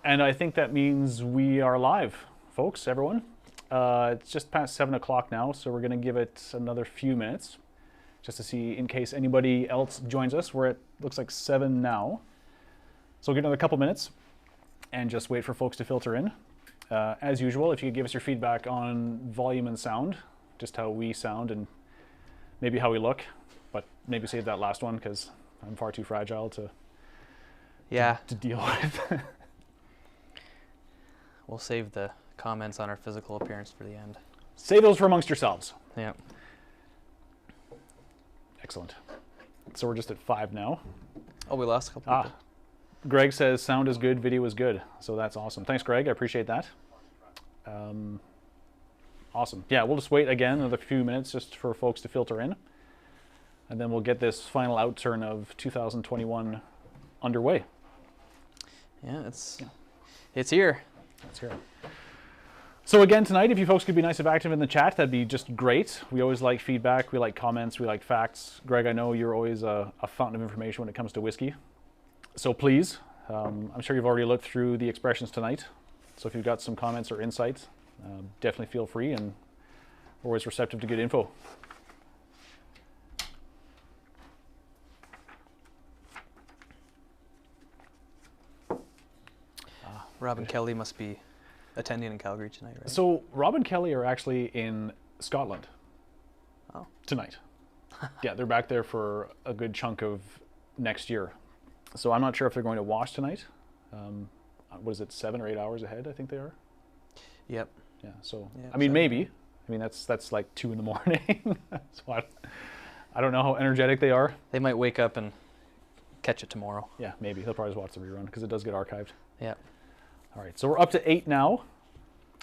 And I think that means we are live, folks, everyone. It's just past 7 o'clock now, so we're going to give it another few minutes just to see in case anybody else joins us. We're at, looks like 7 now. So we'll give another couple minutes and just wait for folks to filter in. As usual, if you could give us your feedback on volume and sound, just how we sound and maybe how we look, but maybe save that last one because I'm far too fragile to deal with. We'll save the comments on our physical appearance for the end. Save those for amongst yourselves. Yeah. Excellent. So we're just at 5 now. Oh, we lost a couple people. Greg says sound is good, video is good. So that's awesome. Thanks, Greg. I appreciate that. Awesome. Yeah, we'll just wait again another few minutes just for folks to filter in. And then we'll get this final outturn of 2021 underway. Yeah, it's here. It's here. So again tonight, if you folks could be nice and active in the chat, that'd be just great. We always like feedback, we like comments, we like facts. Greg, I know you're always a fountain of information when it comes to whiskey. So please, I'm sure you've already looked through the expressions tonight. So if you've got some comments or insights, definitely feel free, and we're always receptive to good info. Rob and Kelly must be attending in Calgary tonight, right? So Rob and Kelly are actually in Scotland tonight. Yeah, they're back there for a good chunk of next year. So I'm not sure if they're going to Wash tonight. What is it, 7 or 8 hours ahead, I think they are? Yep. Yeah, so, yeah, I mean, maybe. I mean, that's like 2 in the morning. So I don't know how energetic they are. They might wake up and catch it tomorrow. Yeah, maybe. They'll probably just watch the rerun because it does get archived. Yeah. All right, so we're up to 8 now.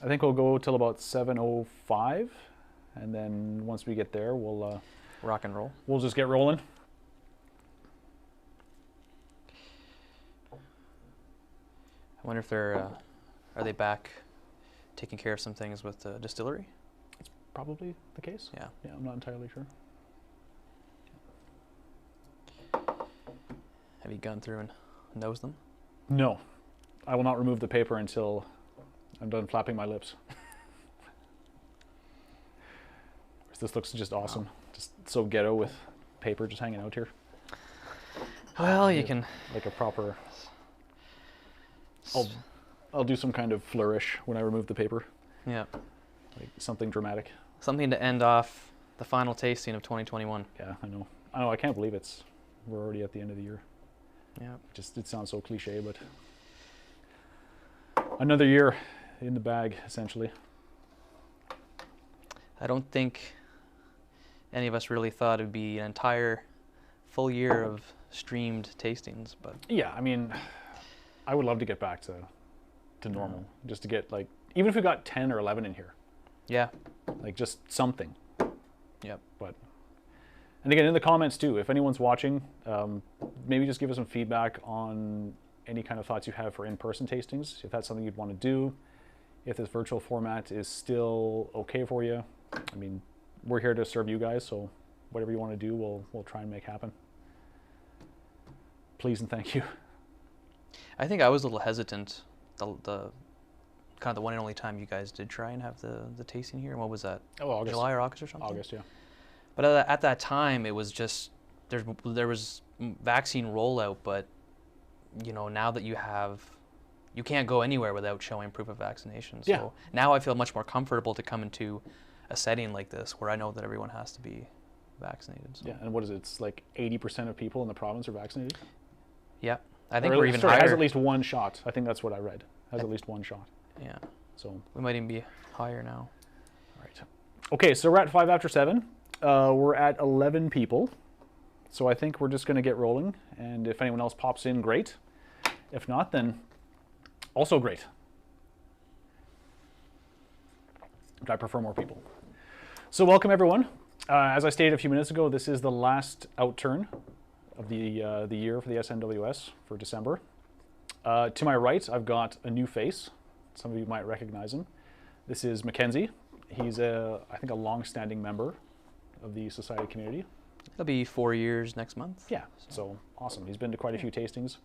I think we'll go till about 7:05, and then once we get there, we'll rock and roll. We'll just get rolling. I wonder if they're are they back taking care of some things with the distillery? It's probably the case. Yeah. Yeah, I'm not entirely sure. Have you gone through and nosed them? No. I will not remove the paper until I'm done flapping my lips. This looks just awesome. Wow. Just so ghetto with paper just hanging out here. Well, you can... Like a proper... I'll do some kind of flourish when I remove the paper. Yeah. Like something dramatic. Something to end off the final tasting of 2021. Yeah, I know. I can't believe we're already at the end of the year. Yeah. It sounds so cliche, but... Another year in the bag, essentially. I don't think any of us really thought it would be an entire full year of streamed tastings, but... Yeah, I mean, I would love to get back to normal, just to get, like, even if we got 10 or 11 in here. Yeah. Like, just something. Yep. But, and again, in the comments, too, if anyone's watching, maybe just give us some feedback on any kind of thoughts you have for in-person tastings, if that's something you'd want to do, if this virtual format is still okay for you. I mean, we're here to serve you guys, so whatever you want to do, we'll try and make happen. Please and thank you. I think I was a little hesitant, the kind of the one and only time you guys did try and have the tasting here. What was that? Oh, August. July or August or something? August, yeah. But at that time, it was just, there was vaccine rollout, but you know, now that you can't go anywhere without showing proof of vaccination. So now I feel much more comfortable to come into a setting like this where I know that everyone has to be vaccinated. So. Yeah, and what is it? It's like 80% of people in the province are vaccinated? Yeah, I think we're even higher. Has at least one shot. I think that's what I read. Has at least one shot. Yeah. So we might even be higher now. All right. Okay, so we're at 5 after 7. We're at 11 people. So I think we're just going to get rolling, and if anyone else pops in, great. If not, then also great. But I prefer more people. So welcome, everyone. As I stated a few minutes ago, this is the last outturn of the year for the SMWS for December. To my right, I've got a new face. Some of you might recognize him. This is Mackenzie. He's I think a long-standing member of the society community. It'll be 4 years next month. Yeah, so awesome. He's been to quite a few tastings.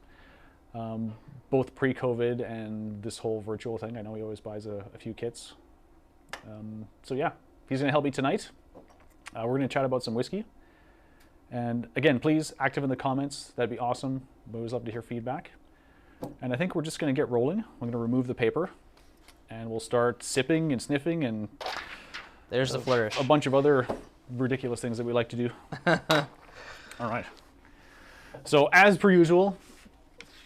both pre-COVID and this whole virtual thing. I know he always buys a few kits. So yeah, he's going to help me tonight. We're going to chat about some whiskey. And again, please active in the comments. That'd be awesome. We always love to hear feedback. And I think we're just going to get rolling. I'm going to remove the paper and we'll start sipping and sniffing and there's the flourish. A bunch of other ridiculous things that we like to do. All right. So as per usual,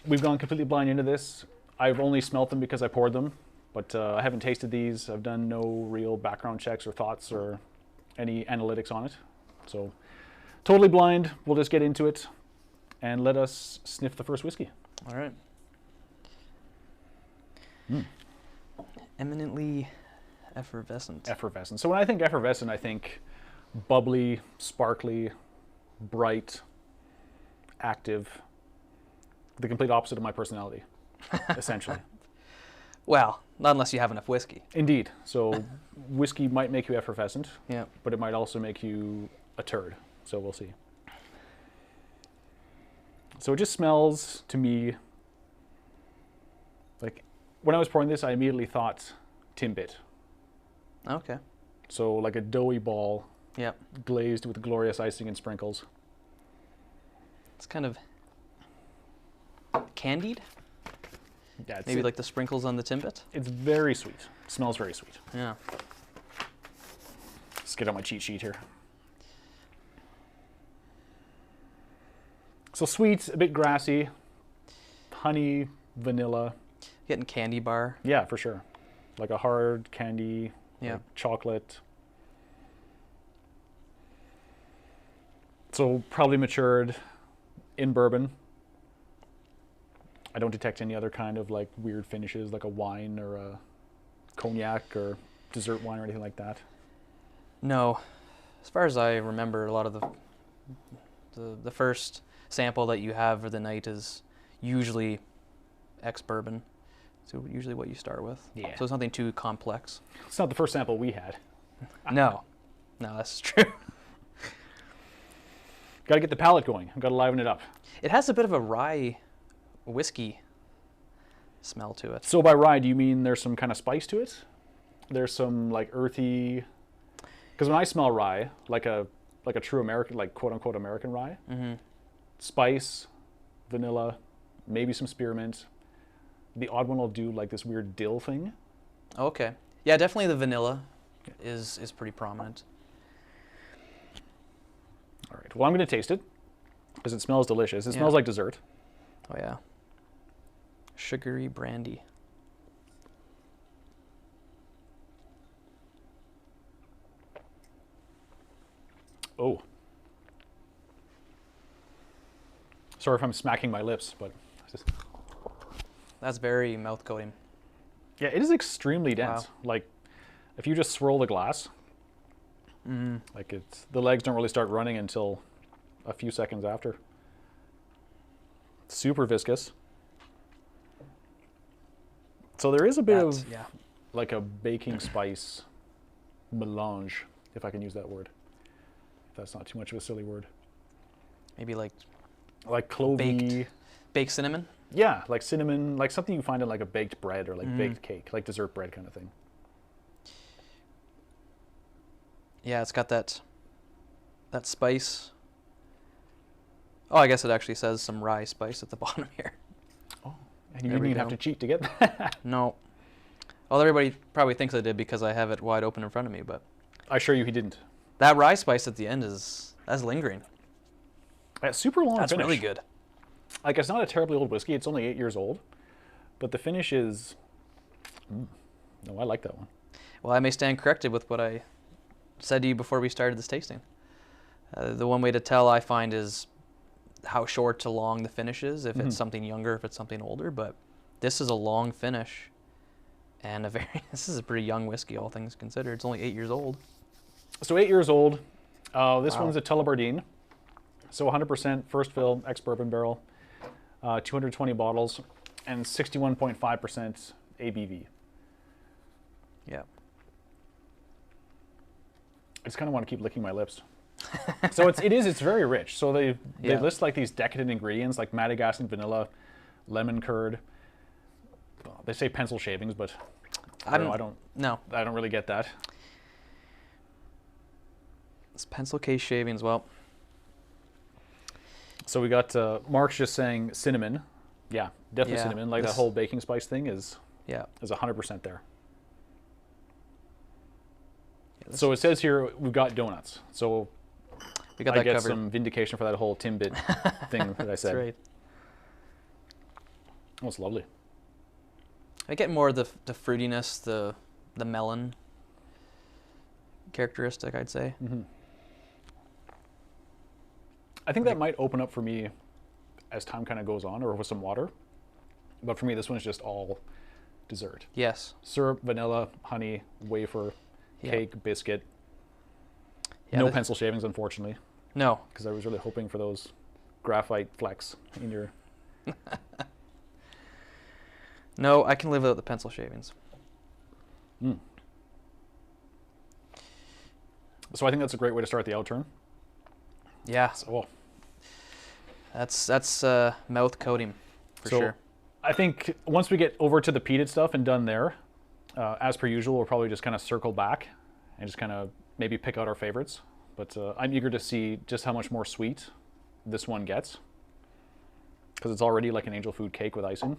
we've gone completely blind into this. I've only smelt them because I poured them, but I haven't tasted these. I've done no real background checks or thoughts or any analytics on it. So totally blind. We'll just get into it and let us sniff the first whiskey. All right. Eminently effervescent. Effervescent. So when I think effervescent, I think bubbly, sparkly, bright, active. The complete opposite of my personality, essentially. Well, not unless you have enough whiskey. Indeed. So whiskey might make you effervescent, Yeah. but it might also make you a turd. So we'll see. So it just smells to me like, when I was pouring this, I immediately thought Timbit. Okay. So like a doughy ball, Yep. glazed with glorious icing and sprinkles. It's kind of candied. Yeah, it's Maybe like the sprinkles on the Timbit. It's very sweet. It smells very sweet. Yeah. Let's get out my cheat sheet here. So sweet, a bit grassy, honey, vanilla. Getting candy bar. Yeah, for sure. Like a hard candy, Yeah. like chocolate. So probably matured in bourbon. I don't detect any other kind of like weird finishes, like a wine or a cognac or dessert wine or anything like that. No. As far as I remember, a lot of the first sample that you have for the night is usually ex-bourbon. So usually what you start with. Yeah. So it's nothing too complex. It's not the first sample we had. No. No, that's true. Got to get the palate going. Got to liven it up. It has a bit of a rye whiskey smell to it. So by rye, do you mean there's some kind of spice to it? There's some like earthy, because when I smell rye, like a true American, like quote unquote American rye, spice, vanilla, maybe some spearmint. The odd one will do like this weird dill thing. Okay. Yeah, definitely the vanilla is pretty prominent. All right. Well, I'm going to taste it because it smells delicious. It smells like dessert. Oh yeah. Sugary brandy. Oh. Sorry if I'm smacking my lips, but just... That's very mouth coating. Yeah, it is extremely dense. Wow. Like, if you just swirl the glass, like the legs don't really start running until a few seconds after. Super viscous. So there is a bit of like a baking spice melange, if I can use that word. If that's not too much of a silly word. Maybe like clovey. baked cinnamon? Yeah, like cinnamon, like something you find in like a baked bread or like baked cake, like dessert bread kind of thing. Yeah, it's got that spice. Oh, I guess it actually says some rye spice at the bottom here. Oh, and you didn't even have to cheat to get that. No. Well, everybody probably thinks I did because I have it wide open in front of me, but I assure you he didn't. that rye spice at the end that's lingering. Super long That's finish. really good. Like, it's not a terribly old whiskey. It's only 8 years old. But the finish is... No, I like that one. Well, I may stand corrected with what I said to you before we started this tasting. The one way to tell, I find, is how short to long the finish is, if it's something younger, if it's something older. But this is a long finish. And this is a pretty young whiskey, all things considered. It's only 8 years old. So 8 years old. This one's a Tullibardine. So 100% first fill, ex-bourbon barrel, 220 bottles, and 61.5% ABV. Yeah. I just kind of want to keep licking my lips. So it's very rich. So they list like these decadent ingredients like Madagascar vanilla, lemon curd. They say pencil shavings, but I don't really get that. It's pencil case shavings. Well, so we got Mark's just saying cinnamon. Yeah, definitely Yeah, cinnamon. Like that whole baking spice thing is 100% there. Yeah, So it says here we've got donuts. So we got I that get covered. some vindication for that whole Timbit thing that I said. That's right. Oh, it's lovely. I get more of the fruitiness, the melon characteristic, I'd say. Mm-hmm. I think that might open up for me as time kind of goes on, or with some water. But for me, this one's just all dessert. Yes. Syrup, vanilla, honey, wafer, cake, biscuit. Yeah, no pencil shavings, unfortunately. No. Because I was really hoping for those graphite flecks in your... No, I can live without the pencil shavings. Mm. So I think that's a great way to start the Outturn. Yeah. So, That's mouth coating for sure. I think once we get over to the peated stuff and done there, as per usual, we'll probably just kind of circle back and just kind of maybe pick out our favorites. But I'm eager to see just how much more sweet this one gets, because it's already like an angel food cake with icing.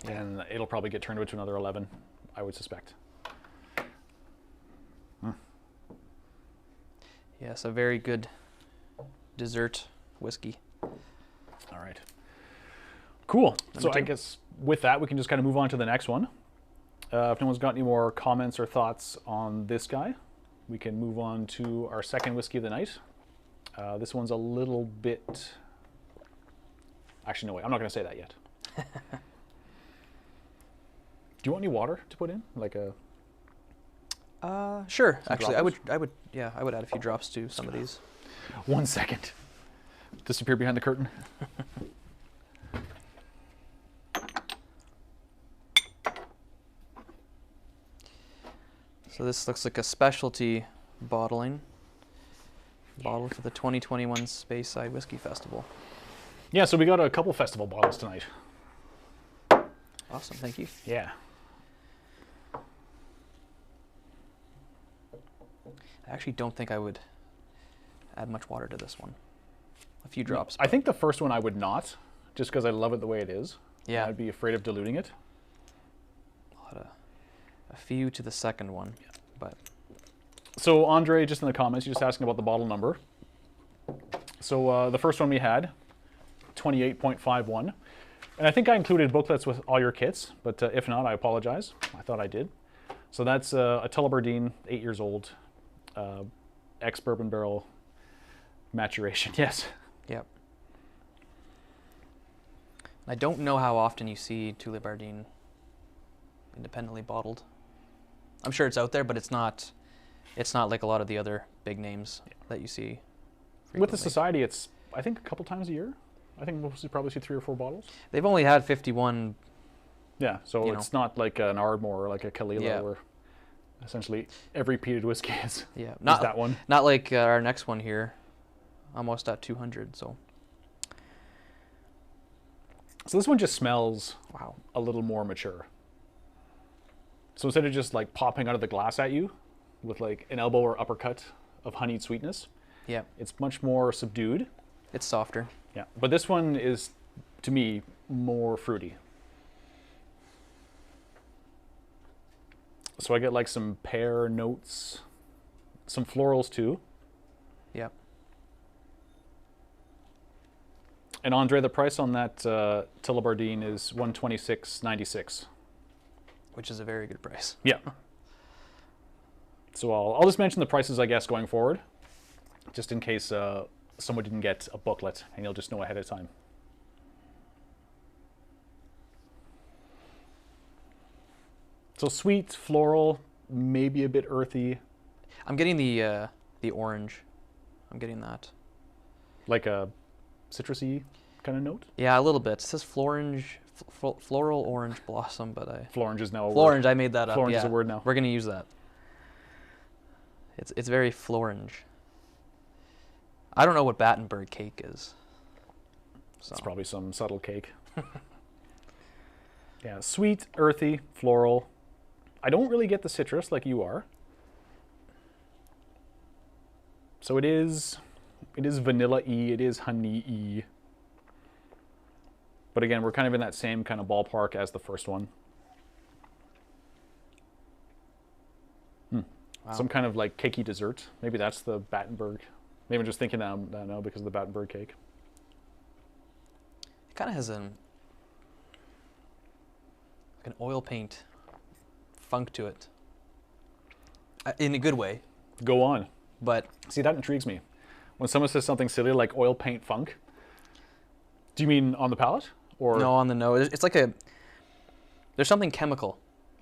And it'll probably get turned into another 11, I would suspect. Yes, a very good dessert whiskey. All right. Cool. So I guess with that, we can just kind of move on to the next one. If no one's got any more comments or thoughts on this guy, we can move on to our second whiskey of the night. This one's a little bit... Actually, no, wait. I'm not going to say that yet. Do you want any water to put in? Like a... Sure. Actually, droppers? I would add a few drops to some of these. 1 second. Disappear behind the curtain. So this looks like a specialty bottle for the 2021 Speyside Whiskey Festival. Yeah, so we got a couple festival bottles tonight. Awesome, thank you. Yeah. I actually don't think I would add much water to this one. A few drops. I think the first one I would not, just because I love it the way it is. Yeah. I'd be afraid of diluting it. I'll add a few to the second one, but... So Andre, just in the comments, you're just asking about the bottle number. So the first one we had, 28.51. And I think I included booklets with all your kits, but if not, I apologize. I thought I did. So that's a Tullibardine, 8 years old, ex-bourbon barrel maturation. Yes. Yep. I don't know how often you see Tullibardine independently bottled. I'm sure it's out there, but it's not like a lot of the other big names that you see frequently. With the Society, it's, I think, a couple times a year. I think we'll probably see 3 or 4 bottles. They've only had 51. Yeah, so it's not like an Ardmore or like a Kalila where essentially every peated whiskey is, is that one. Not like our next one here, almost at 200. So this one just smells wow, a little more mature. So instead of just like popping out of the glass at you with like an elbow or uppercut of honeyed sweetness, it's much more subdued. It's softer. Yeah, but this one is, to me, more fruity. So I get like some pear notes, some florals too. Yep. And Andre, the price on that Tullibardine is $126.96. Which is a very good price. Yeah. So I'll just mention the prices, I guess, going forward, just in case someone didn't get a booklet, and you'll just know ahead of time. So sweet, floral, maybe a bit earthy. I'm getting the orange. I'm getting that. Like a citrusy kind of note? Yeah, a little bit. It says floral orange blossom, but Florange is now a word. Florange, I made that up. Florange is a word now. We're gonna use that. It's very florange. I don't know what Battenberg cake is. So. It's probably some subtle cake. Yeah, sweet, earthy, floral. I don't really get the citrus like you are. So it is vanilla-y, it is honey-y. But again, we're kind of in that same kind of ballpark as the first one. Wow. Some kind of like cakey dessert. Maybe that's the Battenberg. Maybe I'm just thinking that now because of the Battenberg cake. It kind of has like an oil paint funk to it. In a good way. Go on. But see, that intrigues me. When someone says something silly like oil paint funk, do you mean on the palate? Or no, on the nose. It's like there's something chemical.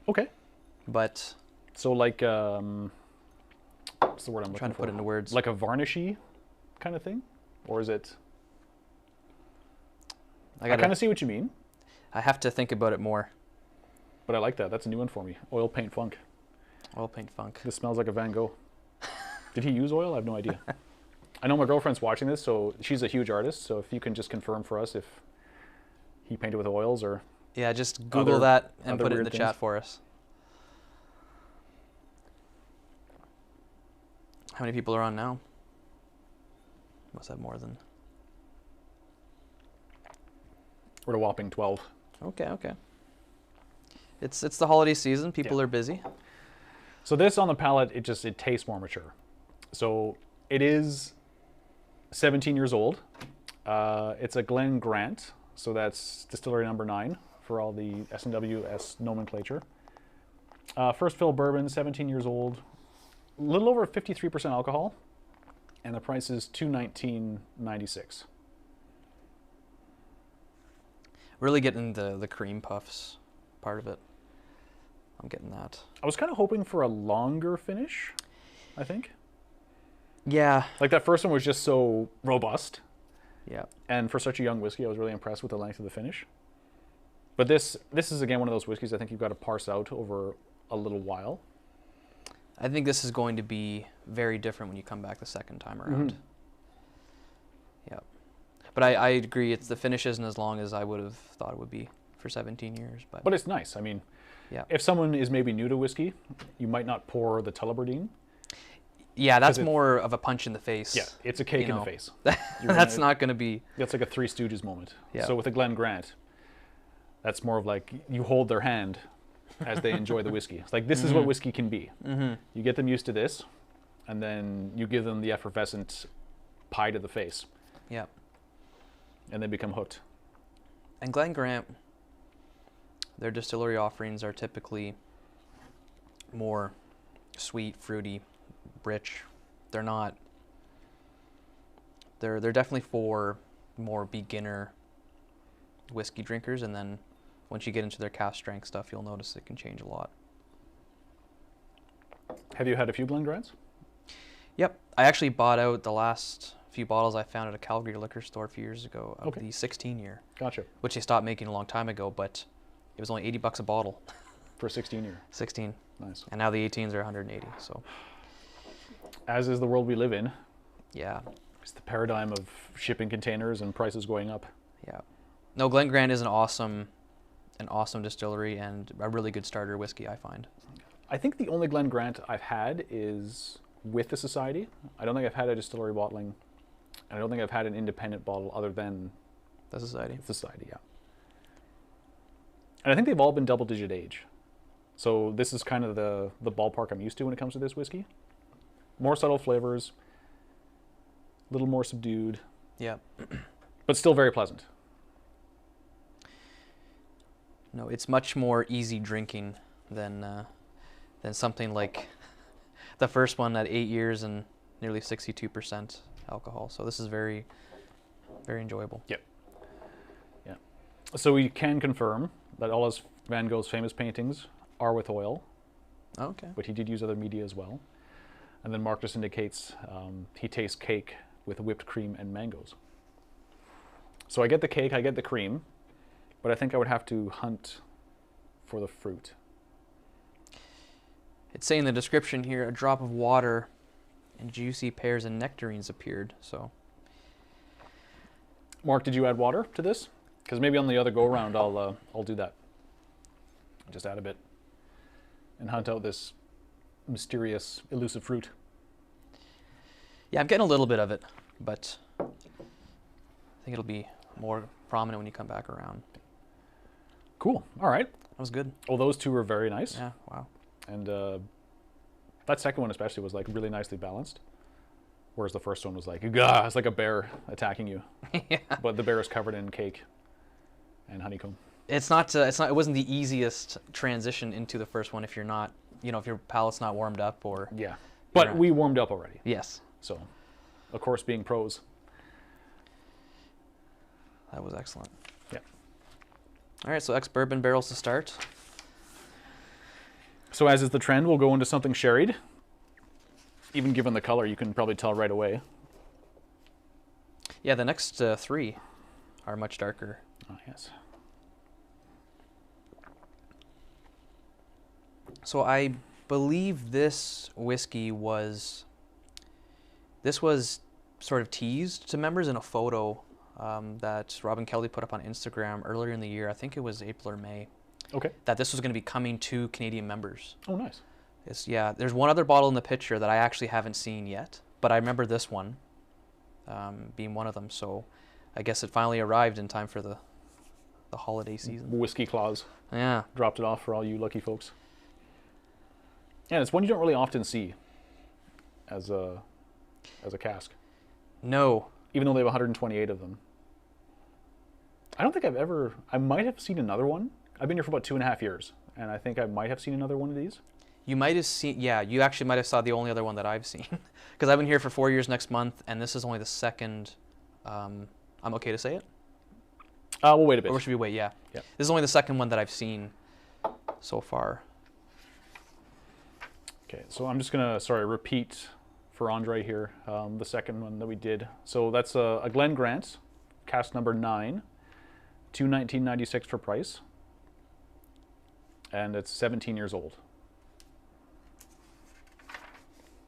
Okay. But so like what's the word I'm trying to put it into words? Like a varnishy kind of thing? Or is it I kind of see what you mean. I have to think about it more. But I like that. That's a new one for me. Oil paint funk. Oil paint funk. This smells like a Van Gogh. Did he use oil? I have no idea. I know my girlfriend's watching this, so she's a huge artist. So if you can just confirm for us if he painted with oils or... Yeah, just Google that and put it in the chat for us. How many people are on now? Must have more than... We're at a whopping 12. Okay, okay. It's the holiday season. People are busy. So this on the palate, it tastes more mature. So it is 17 years old. It's a Glen Grant. So that's distillery number 9 for all the SMWS nomenclature. First fill bourbon, 17 years old. A little over 53% alcohol. And the price is $219.96. Really getting the cream puffs part of it. I'm getting that. I was kind of hoping for a longer finish, I think. Yeah. Like that first one was just so robust. Yeah. And for such a young whiskey, I was really impressed with the length of the finish. But this is, again, one of those whiskeys I think you've got to parse out over a little while. I think this is going to be very different when you come back the second time around. Yeah. But I agree, the finish isn't as long as I would have thought it would be for 17 years. But it's nice. I mean, yeah. If someone is maybe new to whiskey, you might not pour the Tullibardine. Yeah, that's more of a punch in the face. Yeah, it's a cake in the face. That's not going to be... That's like a Three Stooges moment. Yeah. So with a Glen Grant, that's more of like you hold their hand as they enjoy the whiskey. It's like, this is what whiskey can be. You get them used to this, and then you give them the effervescent pie to the face. Yeah. And they become hooked. And Glen Grant, their distillery offerings are typically more sweet, fruity, rich. They're not... They're definitely for more beginner whiskey drinkers, and then once you get into their cask strength stuff, you'll notice it can change a lot. Have you had a few Glen Grants? Yep. I actually bought out the last few bottles I found at a Calgary liquor store a few years ago of the 16-year. Gotcha. Which they stopped making a long time ago, but it was only $80 a bottle. For a 16-year? 16. Nice. And now the 18s are 180, so... As is the world we live in. Yeah. It's the paradigm of shipping containers and prices going up. Yeah. No, Glen Grant is an awesome distillery and a really good starter whiskey, I find. I think the only Glen Grant I've had is with the Society. I don't think I've had a distillery bottling, and I don't think I've had an independent bottle other than the Society. The Society, yeah. And I think they've all been double-digit age. So this is kind of the ballpark I'm used to when it comes to this whiskey. More subtle flavors, a little more subdued. Yeah. But still very pleasant. No, it's much more easy drinking than something like the first one at 8 years and nearly 62% alcohol. So this is very, very enjoyable. Yep. Yeah. So we can confirm that all of Van Gogh's famous paintings are with oil. Okay. But he did use other media as well. And then Mark just indicates he tastes cake with whipped cream and mangoes. So I get the cake, I get the cream, but I think I would have to hunt for the fruit. It's saying in the description here, a drop of water and juicy pears and nectarines appeared, so. Mark, did you add water to this? Because maybe on the other go-around I'll do that. Just add a bit and hunt out this mysterious, elusive fruit. Yeah, I'm getting a little bit of it, but I think it'll be more prominent when you come back around. Cool. All right. That was good. Well, those two were very nice. Yeah, wow. And that second one especially was like really nicely balanced. Whereas the first one was like, gah, it's like a bear attacking you. Yeah. But the bear is covered in cake and honeycomb. It wasn't the easiest transition into the first one if you're not, if your palate's not warmed up or. Yeah. But we warmed up already. Yes. So, of course, being pros. That was excellent. Yeah. All right, so ex-bourbon barrels to start. So as is the trend, we'll go into something sherried. Even given the color, you can probably tell right away. Yeah, the next three are much darker. Oh, yes. So I believe this whiskey was sort of teased to members in a photo that Robin Kelly put up on Instagram earlier in the year. I think it was April or May. Okay. That this was going to be coming to Canadian members. Oh, nice. Yeah, there's one other bottle in the picture that I actually haven't seen yet, but I remember this one being one of them. So I guess it finally arrived in time for the holiday season. Whiskey Claus. Yeah. Dropped it off for all you lucky folks. Yeah, it's one you don't really often see as a cask. No. Even though they have 128 of them. I don't think I might have seen another one. I've been here for about 2.5 years, and I think I might have seen another one of these. You might have seen, yeah, you actually might have saw the only other one that I've seen. Because I've been here for 4 years next month, and this is only the second, I'm okay to say it? We'll wait a bit. Or should we wait, yeah. Yeah. This is only the second one that I've seen so far. Okay, so I'm just going to, repeat for Andre here, the second one that we did. So that's a Glen Grant, cask number 9, $219.96 for price. And it's 17 years old.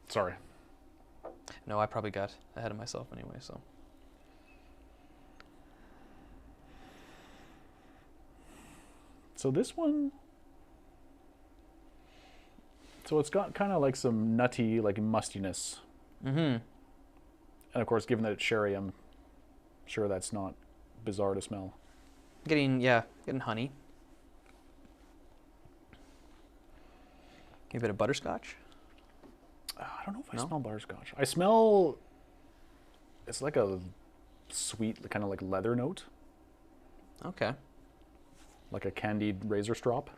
Sorry. No, I probably got ahead of myself anyway, so. So this one, so it's got kind of like some nutty, like mustiness. Mm-hmm. And of course, given that it's sherry, I'm sure that's not bizarre to smell. Getting honey. Maybe a bit of butterscotch? I don't know if I smell butterscotch. I smell, it's like a sweet, kind of like leather note. Okay. Like a candied razor strop.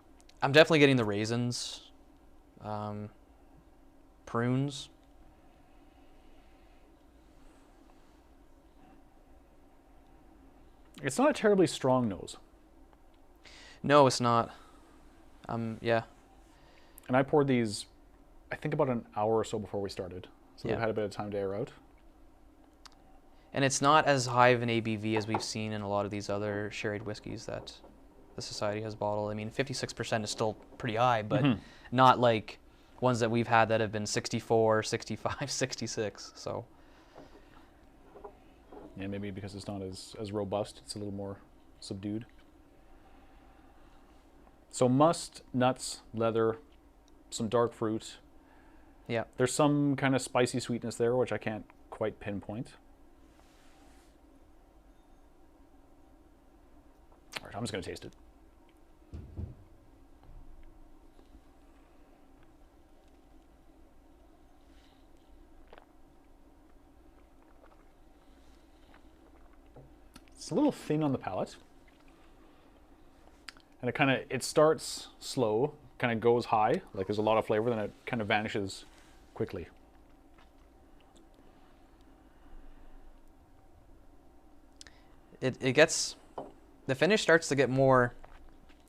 I'm definitely getting the raisins, prunes. It's not a terribly strong nose. No, it's not. Yeah. And I poured these, I think about an hour or so before we started. So Yeah. they've had a bit of time to air out. And it's not as high of an ABV as we've seen in a lot of these other sherried whiskeys that the Society has bottled. I mean, 56% is still pretty high, but not like ones that we've had that have been 64, 65, 66. So. Yeah, maybe because it's not as robust, it's a little more subdued. So must, nuts, leather, some dark fruit. Yeah. There's some kind of spicy sweetness there, which I can't quite pinpoint. All right, I'm just going to taste it. It's a little thin on the palate. And it starts slow, kind of goes high, like there's a lot of flavor, then it kind of vanishes quickly. The finish starts to get more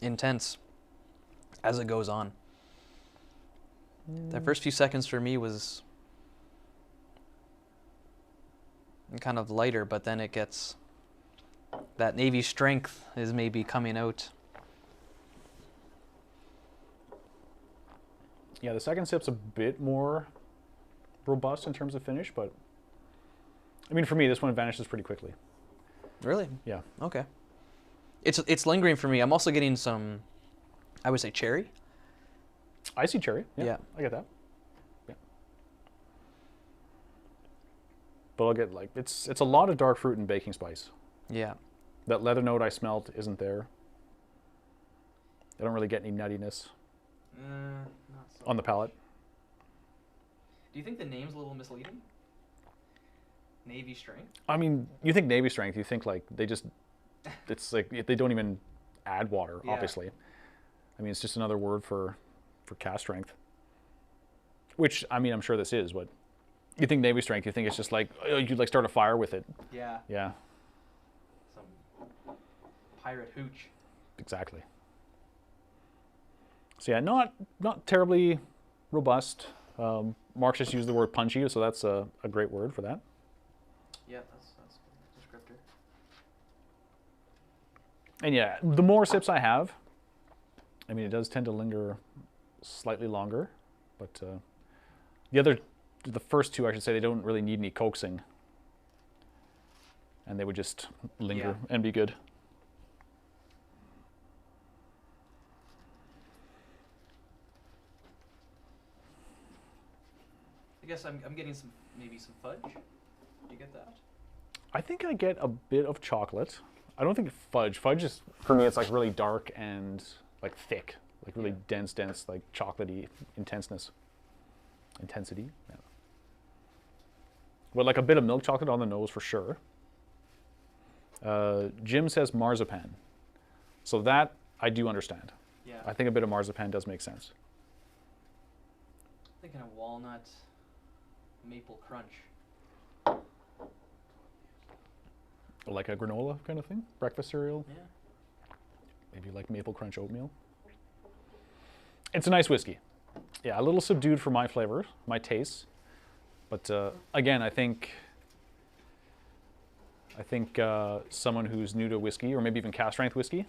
intense as it goes on. The first few seconds for me was kind of lighter, but then it gets, that Navy strength is maybe coming out. Yeah, the second sip's a bit more robust in terms of finish, but I mean, for me, this one vanishes pretty quickly. Really? Yeah. Okay. It's lingering for me. I'm also getting some I would say cherry. I see cherry. Yeah, Yeah. I get that. Yeah. But I'll get like it's a lot of dark fruit and baking spice. Yeah. That leather note I smelt isn't there. I don't really get any nuttiness Not so on the palate. Do you think the name's a little misleading? Navy strength? I mean, you think Navy strength, you think like they just, it's like they don't even add water, Yeah. obviously. I mean, it's just another word for cast strength. Which, I mean, I'm sure this is, but you think Navy strength, you think it's just like, oh, you could like start a fire with it. Yeah. Yeah, Some pirate hooch. exactly. So yeah, not terribly robust. Mark's just used the word punchy, so that's a great word for that. Yeah, that's a descriptor. And yeah, the more sips I have, I mean, it does tend to linger slightly longer, but the first two, I should say, they don't really need any coaxing, and they would just linger and be good. I guess I'm getting maybe some fudge. Do you get that? I think I get a bit of chocolate. I don't think fudge. Fudge is, for me, it's like really dark and like thick, like really dense, like chocolatey intensity. Yeah. With like a bit of milk chocolate on the nose for sure. Jim says marzipan. So that I do understand. Yeah. I think a bit of marzipan does make sense. Thinking of walnut, maple crunch. Like a granola kind of thing? Breakfast cereal? Yeah. Maybe like maple crunch oatmeal. It's a nice whiskey. Yeah, a little subdued for my flavor, my tastes. But again, I think someone who's new to whiskey, or maybe even cast strength whiskey,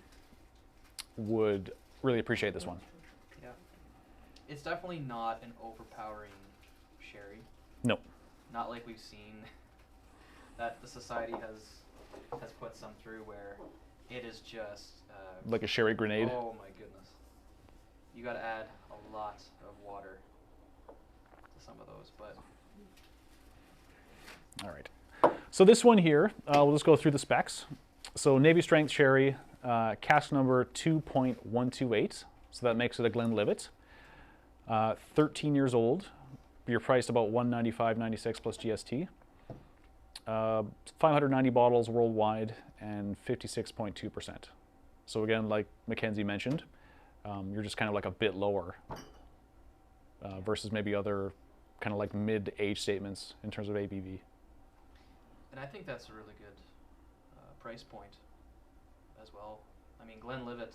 would really appreciate this one. Yeah. It's definitely not an overpowering sherry. No. Not like we've seen that the society has put some through where it is just Like a sherry grenade. oh my goodness. You got to add a lot of water to some of those, but All right. So this one here, we'll just go through the specs. So Navy strength sherry, cask number 2.128. So that makes it a Glenlivet. 13 years old. You're priced about $195.96 plus GST. 590 bottles worldwide and 56.2%. So again, like Mackenzie mentioned, you're just kind of like a bit lower versus maybe other kind of like mid-age statements in terms of ABV. and I think that's a really good price point as well. I mean, Glenlivet,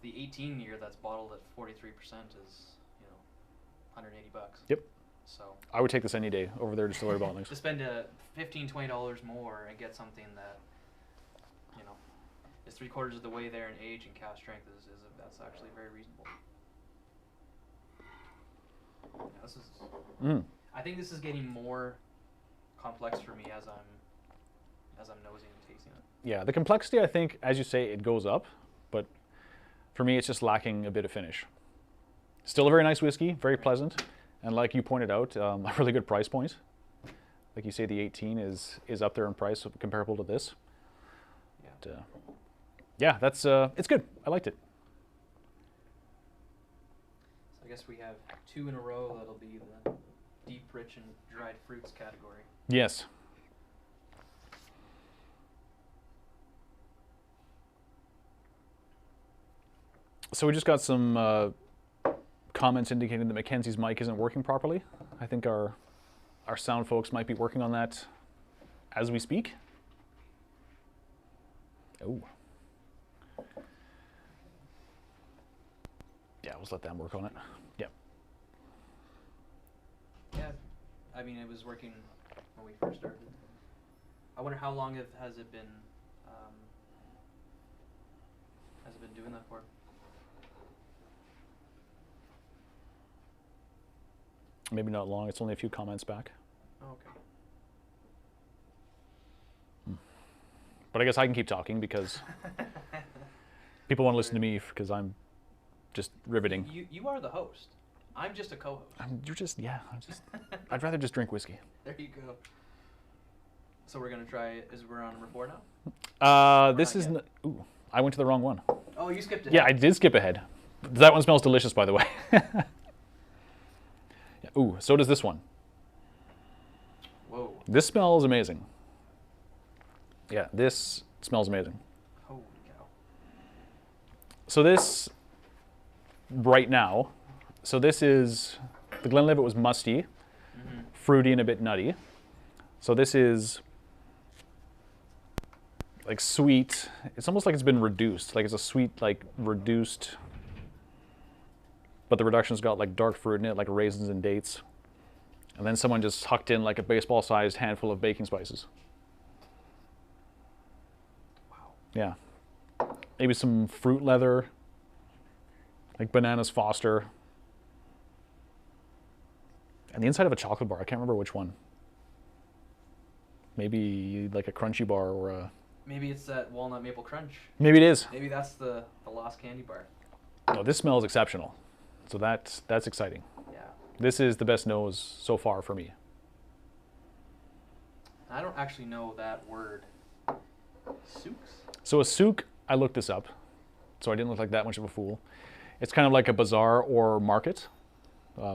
the 18 year that's bottled at 43% is, you know, $180. Yep. So I would take this any day over their distillery bottlings. to spend $15-20 more and get something that, you know, is 3/4 of the way there in age and cast strength is that's actually very reasonable. Yeah, this is. I think this is getting more complex for me as I'm nosing and tasting it. Yeah, the complexity, I think, as you say, it goes up, but for me, it's just lacking a bit of finish. Still a very nice whiskey, very pleasant, and like you pointed out, a really good price point. Like you say, the 18 is up there in price comparable to this. Yeah. But, yeah, that's it's good. I liked it. So I guess we have 2 in a row that'll be the deep, rich, and dried fruits category. Yes. So we just got some comments indicating that Mackenzie's mic isn't working properly. I think our sound folks might be working on that as we speak. Oh. Yeah, let's let them work on it. Yeah. Yeah, I mean, it was working when we first started. I wonder how long has it been doing that for? Maybe not long. It's only a few comments back. Oh, okay. But I guess I can keep talking because People want to listen to me because I'm just riveting. You are the host. I'm just a co-host. You're just, yeah. I'd rather just drink whiskey. There you go. So we're gonna try. We're on number 4 now? This is. Ooh, I went to the wrong one. Oh, you skipped it. Yeah, I did skip ahead. That one smells delicious, by the way. Yeah, ooh, so does this one. Whoa. This smells amazing. Yeah, this smells amazing. Holy cow. So this, right now, so this is, the Glenlivet was musty, fruity, and a bit nutty. So this is like sweet. It's almost like it's been reduced. Like it's a sweet, like reduced, but the reduction's got like dark fruit in it, like raisins and dates. And then someone just hucked in like a baseball-sized handful of baking spices. Wow. Yeah. Maybe some fruit leather, like bananas Foster. And the inside of a chocolate bar. I can't remember which one. Maybe like a crunchy bar or a... Maybe it's that walnut maple crunch. Maybe it is. Maybe that's the lost candy bar. No, this smells exceptional. So that's exciting. Yeah. This is the best nose so far for me. I don't actually know that word. Souks? So a souk, I looked this up, so I didn't look like that much of a fool. It's kind of like a bazaar or market,